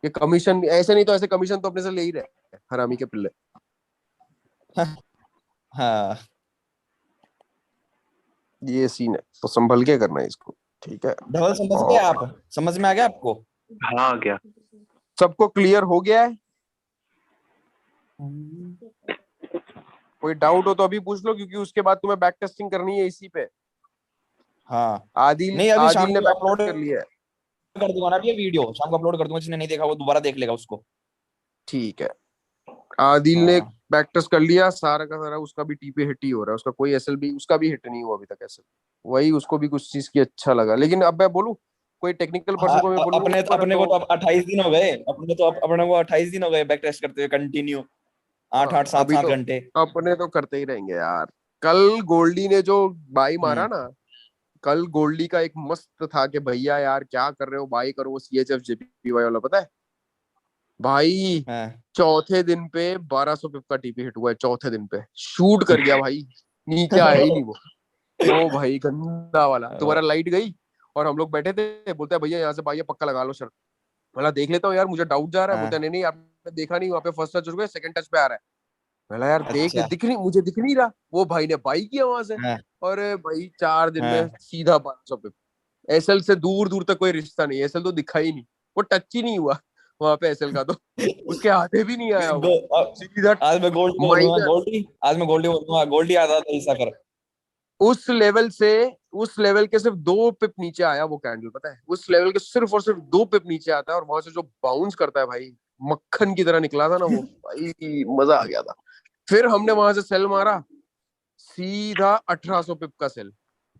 ये कमीशन ऐसे नहीं तो ऐसे कमीशन तो अपने से ले ही रहे हरामी के पिल्ले। हाँ ये सीन है, तो संभल के करना है इसको, ठीक है। धवल समझ गए आप, समझ में आ गया आपको? हाँ क्या? सबको क्लियर हो गया है? कोई डाउट हो तो अभी पूछ लो, क्योंकि उसके बाद तुम्हें बैक टेस्टिंग करनी है इसी पे। हाँ आदिल नहीं, अभी शाम आदिल ने को बैक अपलोड टेस्ट कर लिया है। कर दूंगा ना अभी ये वीडियो, शाम को अपलोड कर दूंगा, जिसने नहीं देखा वो दोबारा देख लेगा उसको। ठीक है, आदिल ने हाँ बैक टेस्ट कर लिया सारा का सारा, उसका भी टीपी हिट ही हो रहा है, उसका कोई एसएल भी, उसका भी हिट नहीं हुआ अभी तक एसएल। वही उसको भी कुछ चीज की अच्छा लगा, लेकिन अब मैं बोलूं, कोई टेक्निकल पर्सन को मैं बोलूं अपने को तो अब 28 दिन हो गए, अपने को 28 दिन हो गए बैक टेस्ट करते हुए कंटिन्यू, 8 7 अभी 7 तो घंटे। अपने तो करते ही रहेंगे यार। कल गोल्डी ने जो बाई मारा ना, कल गोल्डी का एक मस्त था कि भैया यार क्या कर रहे हो, बाई करो, वो CHF JPY वाला, पता है भाई, हाँ चौथे दिन पे 1200 पिप का टीपी हिट हुआ है, चौथे दिन पे शूट कर गया भाई, नीचे आया ही नहीं वो। ओ भाई गंदा वाला, तुम्हारा लाइट गई और हम लोग बैठे थे, बोलते हैं भैया यहाँ से भाई पक्का लगा लो शर्ट। बोला देख लेता हूँ यार, मुझे डाउट जा रहा है। बोलते हैं नहीं नहीं आपने देखा नहीं, वहाँ पे फर्स्ट टच हो गया, सेकंड टच पे आ रहा है। बोला यार देख, अच्छा दिख नहीं, मुझे दिख नहीं रहा। वो भाई ने बाई किया वहां से, हाँ और भाई 4 दिन में हाँ सीधा 1200 पे। एसएल से दूर दूर तक कोई रिश्ता नहीं, एसएल तो दिखा ही नहीं, वो टच ही नहीं हुआ वहां पे एसएल का, तो उसके हाथे भी नहीं आया वो, सीधा आज मैं गोल्डी बोलूंगा, माइनस। गोल्डी आज मैं गोल्डी बोलूंगा, गोल्डी आता था ऐसा कर। उस लेवल से, उस लेवल के सिर्फ 2 पिप नीचे आया वो कैंडल, पता है, उस लेवल के सिर्फ और सिर्फ 2 पिप नीचे आता है, और वहां से जो बाउंस करता है भाई, मक्खन की तरह निकला था ना वो भाई, मजा आ गया था। फिर हमने वहां से सेल मारा, सीधा 1800 पिप का सेल,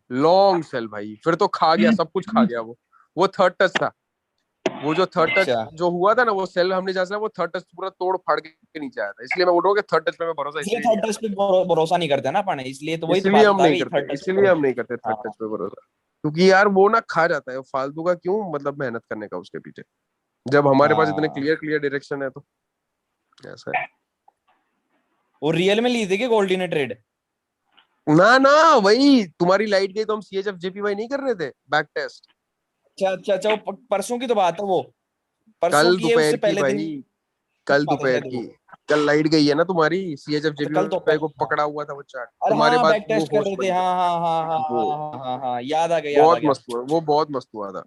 लॉन्ग सेल भाई, फिर तो खा गया, सब कुछ खा गया वो थर्ड टच था। वो जो थर्ड टच अच्छा जो हुआ था ना, वो सेल हमने जैसा, वो थर्ड टच पूरा तोड़ फाड़ के नीचे आया था, इसलिए मैं बोल रहा हूँ कि थर्ड टच पे मैं भरोसा इसलिए इसलिए नहीं थर्ड टच पे भरोसा नहीं करते ना अपन, इसलिए तो वही तो इसलिए बात हम बता नहीं गई करते, थर्ड टच इसलिए हम नहीं करते थर्ड हाँ टच पे भरोसा, क्योंकि यार वो ना खा जाता है फालतू का, क्यों मतलब मेहनत करने का उसके पीछे, जब हमारे पास इतने हाँ। क्लियर क्लियर डायरेक्शन है, तो ऐसा है। वो रियल में ली थी कि गोल्डी ने ट्रेड? ना ना, वही तुम्हारी लाइट गई तो हम CHF JPY नहीं कर रहे थे बैक टेस्ट, अच्छा अच्छा अच्छा, वो परसों की तो बात है, वो परसों कल की है, दोपहर उससे की पहले दिन भाई, की कल बात है दोपहर शायद की। वो। कल लाइट गई है ना तुम्हारी, CHF तो कल तो JPY को पकड़ा हुआ था वो चार्ट अरे तुम्हारे हाँ बाद, बैक वो टेस्ट कर होस्ट रहे थे, बन हाँ गया। हाँ हाँ हाँ वो हाँ हाँ हाँ हाँ, याद आ गया याद आ बहुत गया। मस्त हुआ, वो बहुत मस्त हुआ था।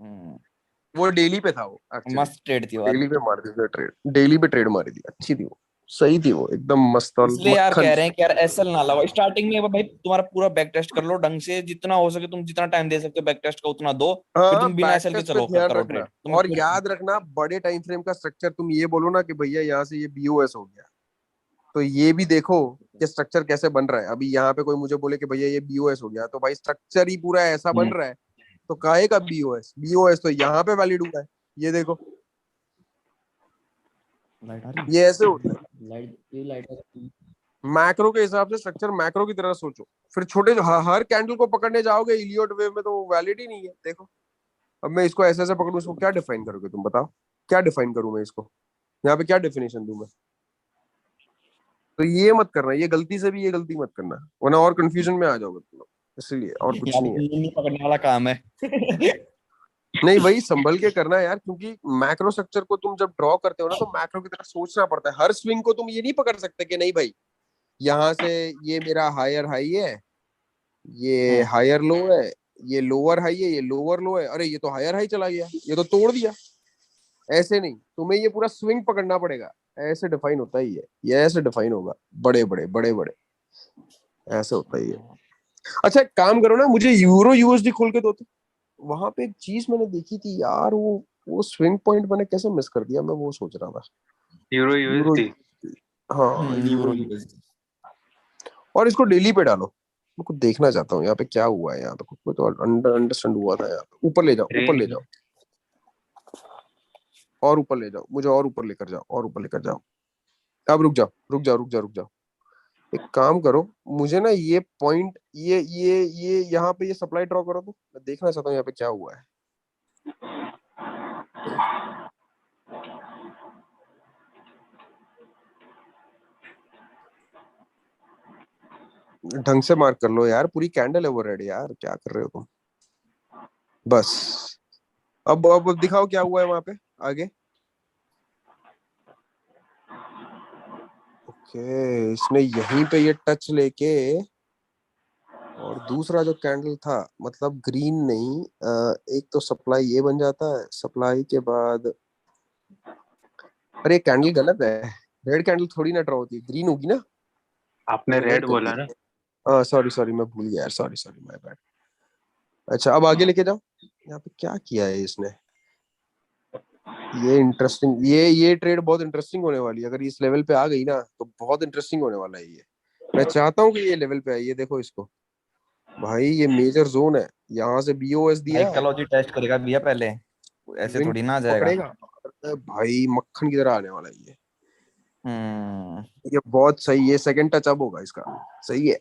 वो डेली पे था वो एक्चुअली, मस्त ट्रेड थी वो। डेली पे मार दी थी ट्रेड, डेली पे ट्रेड मारी थी, अच्छी थी वो, सही थी वो, एकदम मस्त और इसलिए यार मक्खन। कह रहे हैं कि यार एसएल ना लगाओ स्टार्टिंग में, भाई तुम्हारा पूरा बैक टेस्ट कर लो ढंग से, जितना हो सके तुम जितना टाइम दे सकते हो बैक टेस्ट का उतना दो, फिर हाँ तुम बिना बैक एसएल के टेस्ट पे चलो ध्यान करो रखना, ट्रेड तुम्हें और खुद। याद रखना बड़े टाइम फ्रेम का स्ट्रक्चर, तुम ये बोलो ना कि भैया यहाँ से ये BOS हो गया, तो ये भी देखो कि स्ट्रक्चर कैसे बन रहा है। अभी यहाँ पे कोई मुझे बोले कि भैया ये BOS हो गया, तो भाई स्ट्रक्चर ही पूरा ऐसा बन रहा है, तो काहे का BOS तो यहाँ पे वैलिड हुआ है, ये देखो, लाइट आ रही ये ऐसे होता है। लाइट, ये लाइट आ रही मैक्रो के हिसाब से स्ट्रक्चर मैक्रो की तरह सोचो, फिर छोटे हर कैंडल को पकड़ने जाओगे इलियट वेव में, तो वो वैलिड ही नहीं है। देखो अब मैं इसको ऐसे ऐसे पकड़ूं, इसको क्या डिफाइन करोगे तुम, बताओ क्या डिफाइन करूं मैं इसको, यहाँ पे क्या डेफिनेशन दूं मैं। तो ये मत करना, ये गलती से भी ये गलती मत करना, वरना और कंफ्यूजन में आ जाओगे तुम लोग, इसलिए और कुछ यहाँ नहीं है। पे नहीं पकड़ने वाला काम है। नहीं वही संभल के करना है यार, क्योंकि मैक्रो स्ट्रक्चर को तुम जब ड्रॉ करते हो ना, तो मैक्रो की तरह सोचना पड़ता है। हर स्विंग को तुम ये नहीं पकड़ सकते कि नहीं भाई यहाँ से ये मेरा हायर हाई है, ये हायर लो है, ये लोअर हाई है, ये लोअर लो है, अरे ये तो हायर हाई चला गया, ये तो तोड़ दिया। ऐसे नहीं, तुम्हें ये पूरा स्विंग पकड़ना पड़ेगा। ऐसे डिफाइन होता ही है ये, ऐसे डिफाइन होगा, बड़े बड़े बड़े बड़े, ऐसे होता ही है। अच्छा एक काम करो ना, मुझे यूरो यूएसडी खोल के दो तो। वहां पे एक चीज मैंने देखी थी यार, वो स्विंग पॉइंट मैंने कैसे मिस कर दिया, मैं वो सोच रहा था। Euro euro, USD. हाँ यूरो। Euro USD. और इसको डेली पे डालो, मैं कुछ देखना चाहता हूँ यहाँ पे क्या हुआ है, यहाँ पे कुछ तो अंडरस्टैंड हुआ था यहाँ पे। ऊपर ले जाओ, ऊपर ले जाओ, और ऊपर ले जाओ, मुझे और ऊपर लेकर जाओ, और ऊपर लेकर जाओ। अब रुक जाओ, रुक जाओ, रुक जाओ, रुक जाओ। एक काम करो, मुझे ना ये पॉइंट, ये यहाँ पे ये सप्लाई ड्रॉ करो, तो मैं देखना चाहता हूँ यहाँ पे क्या हुआ है। ढंग से मार्क कर लो यार, पूरी कैंडल है वो रेड यार, क्या कर रहे हो तुम। बस अब दिखाओ क्या हुआ है वहां पे आगे। ओके, इसने यहीं पे ये टच लेके, और दूसरा जो कैंडल था, मतलब ग्रीन नहीं, एक तो सप्लाई ये बन जाता है, सप्लाई के बाद, अरे कैंडल गलत है, रेड कैंडल थोड़ी ना ड्रॉ होती है, ग्रीन होगी ना। आपने मैंने रेड गलत कर बोला ना। दिया। हाँ सॉरी सॉरी, मैं भूल गया यार, सॉरी सॉरी, माय बैड। अच्छा अब आगे लेके जाओ, यहाँ पे क्या किया है इसने। ये इंटरेस्टिंग, ये ट्रेड बहुत इंटरेस्टिंग होने वाली है, अगर इस लेवल पे आ गई ना तो बहुत इंटरेस्टिंग होने वाला है ये। मैं चाहता हूँ कि ये लेवल पे आए, ये देखो इसको भाई, ये मेजर जोन है, यहाँ से बीओएस दिया, साइकोलॉजी टेस्ट करेगा भैया पहले, ऐसे विंग थोड़ी ना आ जाएगा। पकड़ेगा, अरे भाई मक्खन की तरह आने वाला है ये। हम्म। ये बहुत सही, ये सेकंड टच अप होगा इसका, सही है।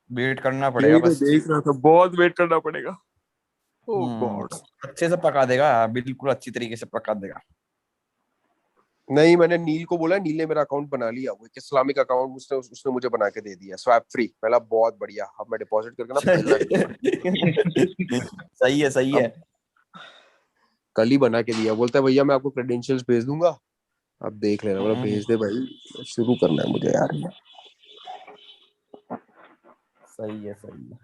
वेट करना पड़ेगा यही तो बस। देख रहा था, बहुत वेट करना पड़ेगा। ओह हम्म। गॉड। अच्छे से पका देगा, बिल्कुल अच्छी तरीके से पका देगा। नहीं, मैंने नील को बोला, नील ने मेरा अकाउंट बना लिया, वो एक इस्लामिक अकाउंट उसने मुझे बना के दे दिया, स्वैप फ्री। पहला बहुत बढ़िया, अब मैं डिपॉजिट करके ना पहला सही है, सही है। अब कल ही बना के दिया, बोलता है भैया मैं आपको क्रेडेंशियल्स भेज दूंगा, अब देख लेना। बोला भेज दे भाई, शुरू करना है मुझे यार। सही है, सही है।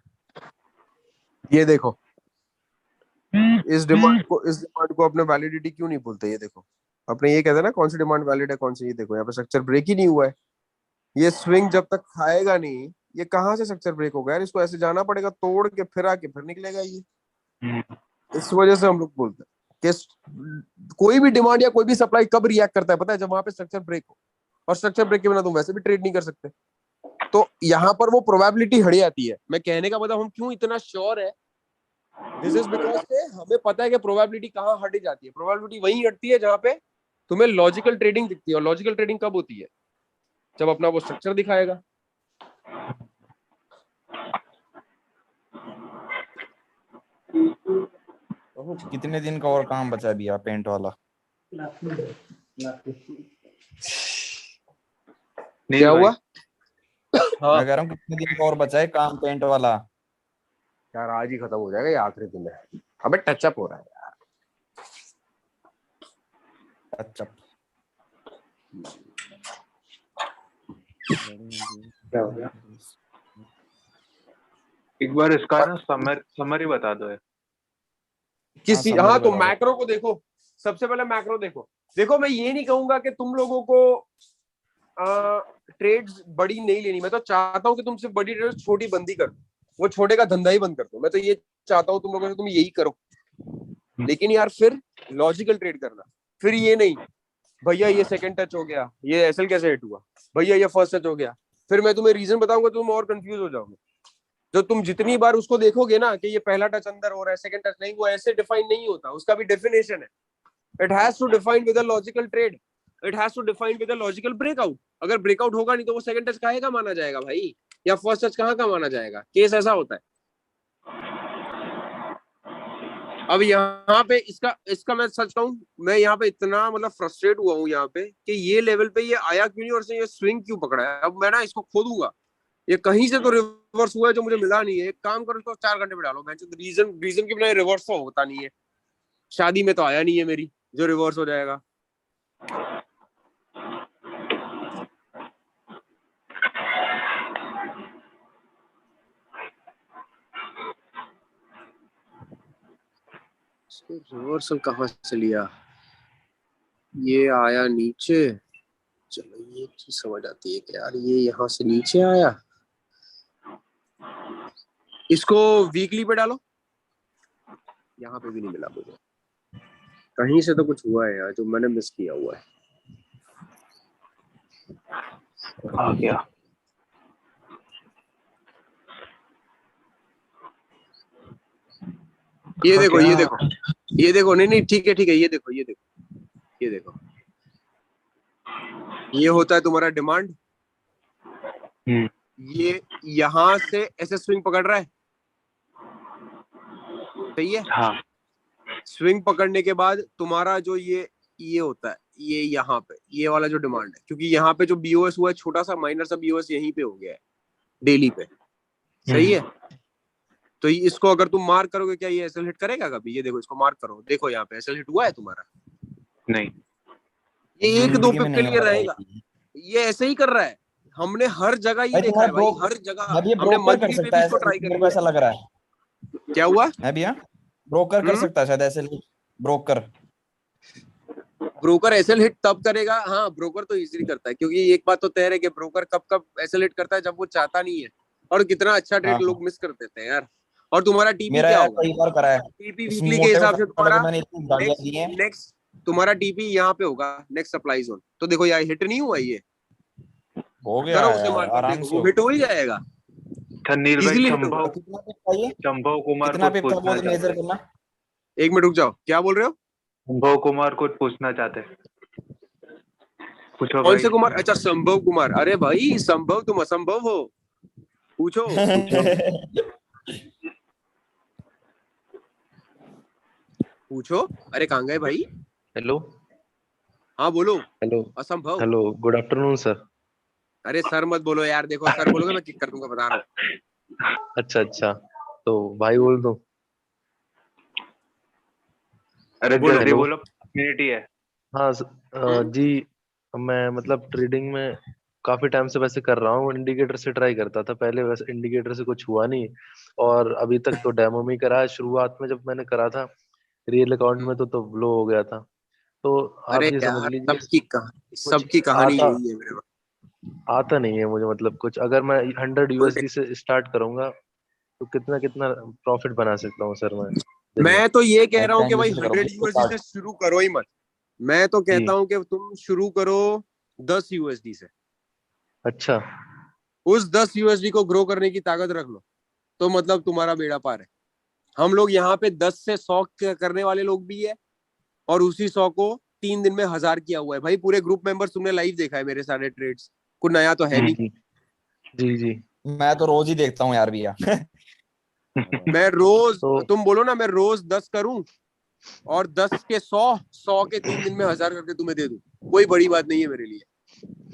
ये देखो, इस डिमांड को अपने वैलिडिटी क्यों नहीं बोलते, ये देखो। अपने ये कहते हैं ना कौन सी डिमांड वैलिड है कौन सी, ये देखो यहाँ पे स्ट्रक्चर ब्रेक ही नहीं हुआ है। ये स्विंग जब तक खाएगा नहीं, ये कहाँ से स्ट्रक्चर ब्रेक होगा यार, इसको ऐसे जाना पड़ेगा, तोड़ के फिर आके फिर निकलेगा ये। इस वजह से हम लोग बोलते हैं कि कोई भी डिमांड या कोई भी सप्लाई कब रिएक्ट करता है पता है, जब वहां पे स्ट्रक्चर ब्रेक हो। और स्ट्रक्चर ब्रेक के बिना तुम वैसे भी ट्रेड नहीं कर सकते। तो यहाँ पर वो प्रोबेबिलिटी हट जाती है। मैं कहने का मतलब हम क्यों इतना श्योर है, दिस इज बिकॉज के हमें पता है कि प्रोबेबिलिटी कहाँ हट जाती है। प्रोबेबिलिटी वहीं हटती है जहां पे तुम्हें लॉजिकल ट्रेडिंग दिखती है। और लॉजिकल ट्रेडिंग कब होती है, जब अपना वो स्ट्रक्चर दिखाएगा। कितने दिन का और काम बचा है भैया पेंट वाला? क्या हुआ? हाँ मैं कह रहा हूँ कितने दिन का और बचा है काम पेंट वाला? यार आज ही खत्म हो जाएगा, ये आखिरी दिन है। अबे टचअप हो रहा है यार। अच्छा। क्या हो गया? एक बार इसका ना समरी बता दो यार। किसी, समझ हाँ तो बता दो। मैक्रो को देखो, सबसे पहले मैक्रो देखो। देखो मैं ये नहीं कहूंगा कि तुम लोगों को ट्रेड्स बड़ी नहीं लेनी, मैं तो चाहता हूँ कि तुम सिर्फ बड़ी ट्रेड छोटी बंदी कर दो, वो छोटे का धंधा ही बंद कर दो। मैं तो ये चाहता हूँ तुम लोगों से, तुम यही करो। लेकिन यार फिर लॉजिकल ट्रेड करना, फिर ये नहीं भैया ये सेकंड टच हो गया, ये एसएल कैसे हिट हुआ, भैया ये फर्स्ट टच हो गया, फिर मैं तुम्हें रीजन बताऊंगा, तुम और कंफ्यूज हो जाओगे। जो तुम जितनी बार उसको देखोगे ना कि ये पहला टच अंदर हो रहा है सेकंड टच नहीं, वो ऐसे डिफाइन नहीं होता, उसका भी डेफिनेशन है। It has to define with a logical trade, it has to define with a logical breakout. अगर ब्रेकआउट होगा नहीं तो वो सेकंड टच काहे का माना जाएगा भाई, या फर्स्ट टच कहाँ का माना जाएगा। केस ऐसा होता है। अब यहाँ पे इसका इसका मैं सच कहूं, मैं यहाँ पे इतना मतलब फ्रस्ट्रेट हुआ हूँ यहाँ पे कि ये लेवल पे ये आया क्यों नहीं, और ये स्विंग क्यों पकड़ा है। अब मैं ना इसको खोदूंगा, ये कहीं से तो रिवर्स हुआ है जो मुझे मिला नहीं है। एक काम करो, तो 4 घंटे में डालो। मैं रीजन के बिना रिवर्स तो होता नहीं है। शादी में तो आया नहीं है मेरी जो रिवर्स हो जाएगा। इसको रिवर्सल कहाँ से लिया, ये आया नीचे, चलो ये चीज समझ आती है कि यार ये यहाँ से नीचे आया, इसको वीकली पे डालो, यहाँ पे भी नहीं मिला मुझे, कहीं से तो कुछ हुआ है यार जो मैंने मिस किया हुआ है। आ गया। ये देखो ये देखो ये देखो, नहीं नहीं ठीक है, ये देखो ये देखो ये देखो, ये होता है तुम्हारा डिमांड, ये यहाँ से ऐसे स्विंग पकड़ रहा है, सही है। हाँ स्विंग पकड़ने के बाद तुम्हारा जो ये होता है, ये यहाँ पे ये वाला जो डिमांड है, क्योंकि यहाँ पे जो बीओएस हुआ है छोटा सा माइनर सा बीओएस यहीं पे हो गया है डेली पे, सही है। तो इसको अगर तुम मार्क करोगे क्या ये एसएल हिट करेगा कभी, ये देखो इसको मार्क करो, देखो यहाँ पे एसएल हिट हुआ है तुम्हारा, नहीं, ये एक दो जिंदगी पे में के नहीं लिए होगा रहेगा, ये ऐसे ही कर रहा है, हमने हर जगह ये भाई देखा है तुम्हारा भाई, ब्रोक हर जगह अब ये हमने ब्रोकर कर मंथली पे सकता भी है इसको ट्राई मेरे को कर ऐसा लग रहा है। लिया। क्या हुआ है भैया, ब्रोकर कर सकता है शायद ऐसे, ब्रोकर ब्रोकर एसएल हिट तब करेगा, हाँ ब्रोकर तो इजीली करता है, क्योंकि एक बात तो तय है कि ब्रोकर कब कब एसएल हिट करता है जब वो चाहता नहीं है, और कितना अच्छा ट्रेड हाँ। लोग मिस कर देते हैं यार। और तुम्हारा टीपी मेरा क्या यार होगा, कई बार करा है टीपी इस वीकली के मोटे हिसाब से को तुम्हारा मैंने इतनी गाड़ियां दी हैं। नेक्स्ट तुम्हारा टीपी यहाँ पे होगा, नेक्स्ट सप्लाई जोन, तो देखो यार हिट नहीं हुआ, ये हो गया करो है उसे यार, मार्क, आराम देखो से वो हिट हो ही जाएगा नील भाई, इजीली। कितना पिप चाहिए, शंभव कुमार कितना को पिप था पूछना वो तो चाहते मेजर हैं। करना। एक मिनट रुक जाओ, क्या बोल रहे हो, शंभव कुमार को पूछना चाहते हैं, पूछो कौन भाई। से कुमार, अच्छा संभव कुमार, अरे भाई संभव तुम असंभव हो, पूछो पूछो, अरे कहाँ गए भाई, हेलो हाँ बोलो, हेलो असंभव, हेलो गुड आफ्टरनून सर। अरे सर मत बोलो यार, देखो सर बोलोगे मैं किक कर दूंगा, बता रहा हूँ। अच्छा अच्छा, तो भाई बोल दो। अरे बोलो। जल्दी हेलो। बोलो, मिनट ही है। हाँ जी, मैं मतलब ट्रेडिंग में काफी टाइम से वैसे कर रहा हूँ, इंडिकेटर से ट्राई करता था पहले, वैसे इंडिकेटर से कुछ हुआ नहीं, और अभी तक तो डेमो में ही करा है। शुरुआत में जब मैंने करा था रियल अकाउंट में तो ब्लो हो गया था, तो अरे आप ये समझ यार लीजिए सबकी कुछ कहानी आता यही है मेरे पास, आता नहीं है मुझे, मतलब कुछ अगर मैं 100 कोई यूएसडी से स्टार्ट करूंगा तो कितना कितना प्रॉफिट बना सकता हूँ सर मैं दिन में। मैं तो ये कह रहा हूँ कि 10 भाई यूएसडी से 100 करोगे तो यूएसडी से शुरू करो ही मत, मैं तो जी कहता हूँ कि तुम शुरू करो 10 यूएसडी से, अच्छा उस 10 यूएसडी को ग्रो करने की ताकत रख लो, तो मतलब तुम्हारा बेड़ा पार है। हम लोग यहाँ पे 10 से 100 करने वाले लोग भी है, और उसी 100 को 3 दिन में 1000 किया हुआ है भाई, पूरे ग्रुप मेंबर्स तुमने लाइव देखा है मेरे सारे ट्रेड्स, कुछ नया तो है जी नहीं। जी जी मैं तो रोज ही देखता हूँ यार भैया। मैं रोज, तो तुम बोलो ना मैं रोज 10 करूं और 10 के 100 के 3 दिन में 1000 करके तुम्हें दे दूं, कोई बड़ी बात नहीं है मेरे लिए।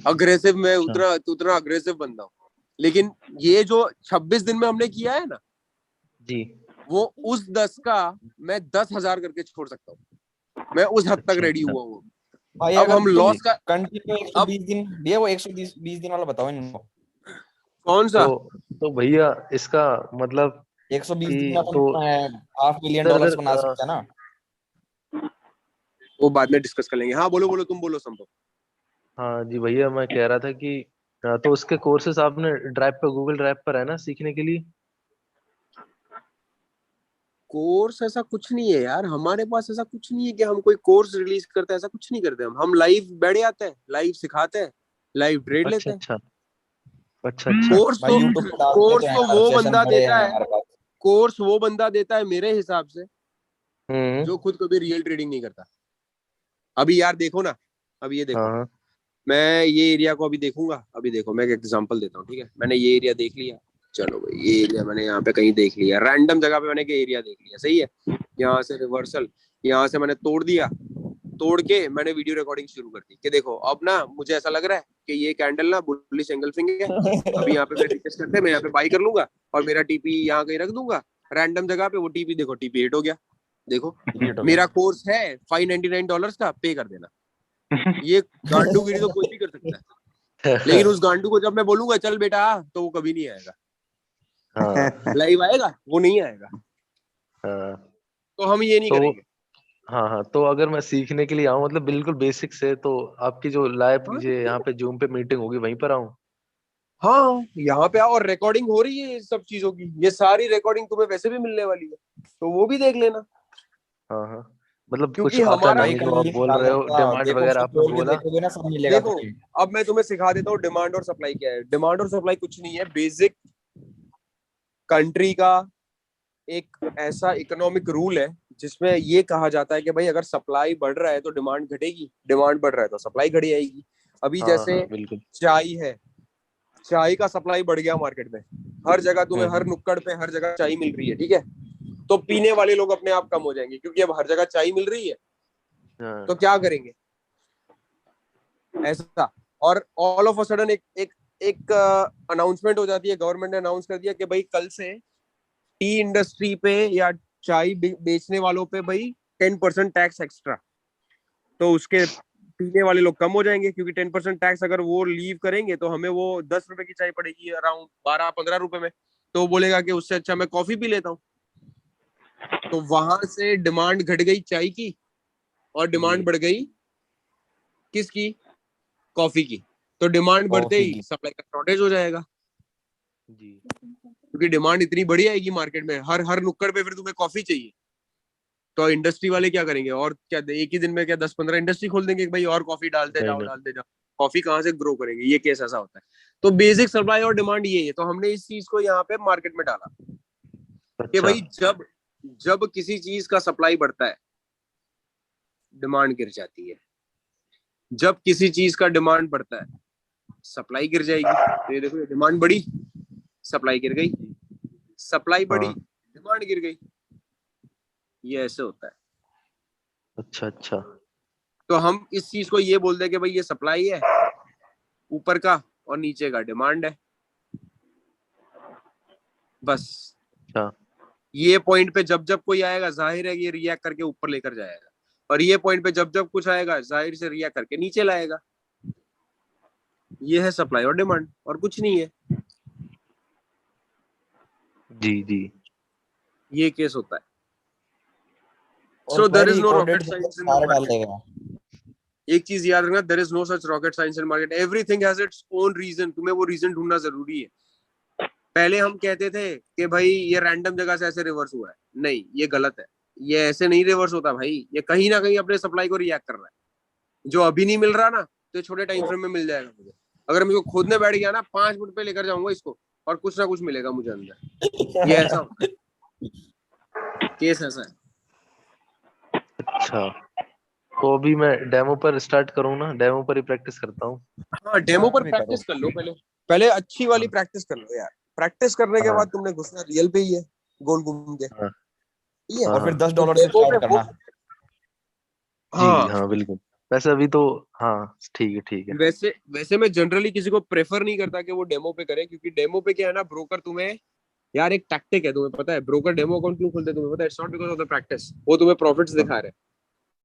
अग्रेसिव मैं अच्छा उतना अग्रेसिव बंदा हूँ, लेकिन ये जो 26 दिन में हमने किया है ना, जी वो उस 10 का मैं 10,000 करके छोड़ सकता हूँ, मैं उस हद तक अच्छा रेडी अच्छा हुआ हूँ। भाई अब अगर हम तुम लॉस का, कंटिन्यू अब 120 दिन भैया, वो 120 दिन वाला बताओ इनको। कौन सा, तो भैया इसका मतलब 120 दिन कि में तो अपन $500,000 सर बना सकते हैं ना। वो बाद में डिस्कस कर लेंगे। हाँ बोलो बोलो, तुम बोलो संभव। हाँ जी भैया, मैं कह रहा था कि तो उसके कोर्सेस आपने ड्राइव पर, गूगल ड्राइव पर है ना सीखने के लिए। कोर्स ऐसा कुछ नहीं है यार, हमारे पास ऐसा कुछ नहीं है कि हम कोई कोर्स रिलीज करते हैं, ऐसा कुछ नहीं करते हम लाइव बैठ जाते हैं, लाइव सिखाते हैं, लाइव ट्रेड लेते अच्छा हैं। अच्छा अच्छा अच्छा कोर्स भाई तो यूट्यूब पे डाल कोर्स देते हैं तो यार, वो सेशन बंदा पड़े देता हैं है, हमारे पास। कोर्स वो बंदा देता है मेरे हिसाब से हम्म जो खुद कभी रियल ट्रेडिंग नहीं करता। अभी यार देखो ना, अभी ये देखो, हाँ मैं ये एरिया को अभी देखूंगा, अभी देखो मैं एक एग्जांपल देता हूँ, ठीक है, मैंने ये एरिया देख लिया, चलो भाई ये एरिया मैंने यहाँ पे कहीं देख लिया, रैंडम जगह पे मैंने एरिया देख लिया, सही है, यहाँ से रिवर्सल, यहाँ से मैंने तोड़ दिया, तोड़ के मैंने वीडियो रिकॉर्डिंग शुरू कर दी कि देखो अब ना मुझे ऐसा लग रहा है कि ये कैंडल ना बुलिश एंगल्फिंग है, अभी यहाँ पे मैं रिटेस्ट करते हैं, मैं यहाँ पे बाई कर लूंगा और मेरा टीपी यहाँ कहीं रख दूंगा रैंडम जगह पे, वो टीपी देखो टीपी हिट हो गया, देखो मेरा कोर्स है $599 का, पे कर देना। ये गांडूगिरी तो कोई भी कर सकता है, लेकिन उस गांडू को जब मैं बोलूंगा चल बेटा आ, तो वो कभी नहीं आएगा, हाँ लाइव आएगा वो नहीं आएगा, हाँ तो हम ये नहीं तो करेंगे। हाँ हाँ, तो अगर मैं सीखने के लिए आऊँ मतलब बिल्कुल बेसिक से, तो आपकी जो लाइव हाँ ये यहाँ पे जूम पे मीटिंग होगी वहीं पर आऊँ? हाँ, यहाँ पे आओ और रिकॉर्डिंग हो रही है ये सब चीजों की, ये सारी रिकॉर्डिंग तुम्हें वैसे भी मिलने वाली है, तो वो भी देख लेना। हाँ हाँ, मतलब कुछ क्योंकि आता हमारा भाई नहीं कल जो आप लिंक बोल डाल रहे हो, दूंगा, डिमांड देखो वगैरह उसको आपने खोल के बोला। देखोगे ना, सब मिलेगा देखो, तुम्हें। अब मैं तुम्हें सिखा देता हूँ डिमांड और सप्लाई क्या है। डिमांड और सप्लाई कुछ नहीं है, बेसिक कंट्री का एक ऐसा इकोनॉमिक रूल है जिसमें ये कहा जाता है कि भाई अगर सप्लाई बढ़ रहा है तो डिमांड घटेगी, डिमांड बढ़ रहा है तो सप्लाई घट जाएगी। अभी हाँ जैसे हाँ बिल्कुल। चाय है, चाय का सप्लाई बढ़ गया मार्केट में, हर जगह तुम्हें, हर हम्म। नुक्कड़ पे हर जगह चाय मिल रही है, ठीक है, तो पीने वाले लोग अपने आप कम हो जाएंगे क्योंकि अब हर जगह चाय मिल रही है, हाँ तो क्या करेंगे ऐसा। और ऑल ऑफ अ सडन एक एक एक अनाउंसमेंट हो जाती है, गवर्नमेंट ने अनाउंस कर दिया कि भाई कल से टी इंडस्ट्री पे या चाय बेचने वालों पे भाई 10% टैक्स एक्स्ट्रा, तो उसके पीने वाले लोग कम हो जाएंगे क्योंकि 10% टैक्स अगर वो लीव करेंगे तो हमें वो 10 रुपए की चाय पड़ेगी अराउंड 12-15 रुपए में, तो वो बोलेगा कि उससे अच्छा मैं कॉफी पी लेता हूँ। तो वहां से डिमांड घट गई चाय की और डिमांड जी बढ़ गई किसकी, कॉफी की। तो डिमांड बढ़ते कॉफी ही की। सप्लाई का शॉर्टेज हो जाएगा जी। क्योंकि डिमांड इतनी बड़ी आएगी मार्केट में, हर हर नुक्कड़ पे फिर तुम्हें कॉफी चाहिए। तो इंडस्ट्री वाले क्या करेंगे, और क्या एक ही दिन में क्या 10-15 इंडस्ट्री खोल देंगे कि भाई और कॉफी डालते नहीं जाओ नहीं। डालते जाओ, कॉफी कहाँ से ग्रो करेंगे, ये केस ऐसा होता है। तो बेसिक सप्लाई और डिमांड ये है, तो हमने इस चीज को यहाँ पे मार्केट में डाला कि अच्छा भाई जब जब किसी चीज का सप्लाई बढ़ता है डिमांड गिर जाती है, जब किसी चीज का डिमांड बढ़ता है सप्लाई गिर जाएगी। तो ये देखो, ये डिमांड बढ़ी, सप्लाई गिर गई, सप्लाई बढ़ी, हाँ। डिमांड गिर गई, ये ऐसे होता है। अच्छा अच्छा। तो हम इस चीज को ये बोलते हैं कि भाई ये सप्लाई है ऊपर का और नीचे का डिमांड है, बस। अच्छा ये पॉइंट पे जब जब कोई आएगा जाहिर है ये रिएक्ट करके ऊपर लेकर जाएगा, और ये पॉइंट पे जब जब कुछ आएगा जाहिर से रिएक्ट करके नीचे लाएगा। ये है सप्लाई और डिमांड, और कुछ नहीं है। जी जी। ये केस होता है। और सो देयर भाई is no recorded rocket science in the सारा डाल मार्केट। देगा। एक चीज याद रखना, there is no such rocket science in market, everything has its own reason, तुम्हें वो रीजन ढूंढना जरूरी है। पहले हम कहते थे कि भाई ये रैंडम जगह से ऐसे रिवर्स हुआ है, नहीं ये गलत है, ये ऐसे नहीं रिवर्स होता भाई, ये कहीं ना कहीं अपने सप्लाई को रिएक्ट कर रहा है। जो अभी नहीं मिल रहा ना, तो छोटे टाइम फ्रेम में मिल जाएगा मुझे। अगर मुझे खोदने बैठ गया ना 5 मिनट पे लेकर जाऊंगा इसको, और कुछ ना कुछ मिलेगा मुझे अंदर। ये ऐसा होता है, केस ऐसा है। अच्छा, तो अभी मैं डेमो पर स्टार्ट करूँ ना, डेमो पर ही प्रैक्टिस करता हूँ। हाँ, डेमो पर भी करो। प्रैक्टिस कर लो पहले, पहले अच्छी वाली हाँ प्रैक्टिस कर लो यार। प्रैक्टिस करने के हाँ बाद तुमने घुसना रियल पे ही है, गोल घूम के, हाँ ठीक है। हाँ और फिर हाँ। दस तो डॉलर से डेमो में स्टार्ट वो, करना। जी हाँ, हाँ बिल्कुल। वैसे अभी तो हाँ ठीक है ठीक है। वैसे वैसे मैं जनरली किसी को प्रेफर नहीं करता कि वो डेमो पे करे, क्योंकि डेमो पे क्या है ना, ब्रोकर तुम्हें, यार एक टैक्टिक है, तुम्हें पता है ब्रोकर डेमो अकाउंट क्यों खोलते हैं तुम्हें पता है? It's not because of the practice, वो तुम्हें प्रॉफिट्स हाँ दिखा रहे हैं,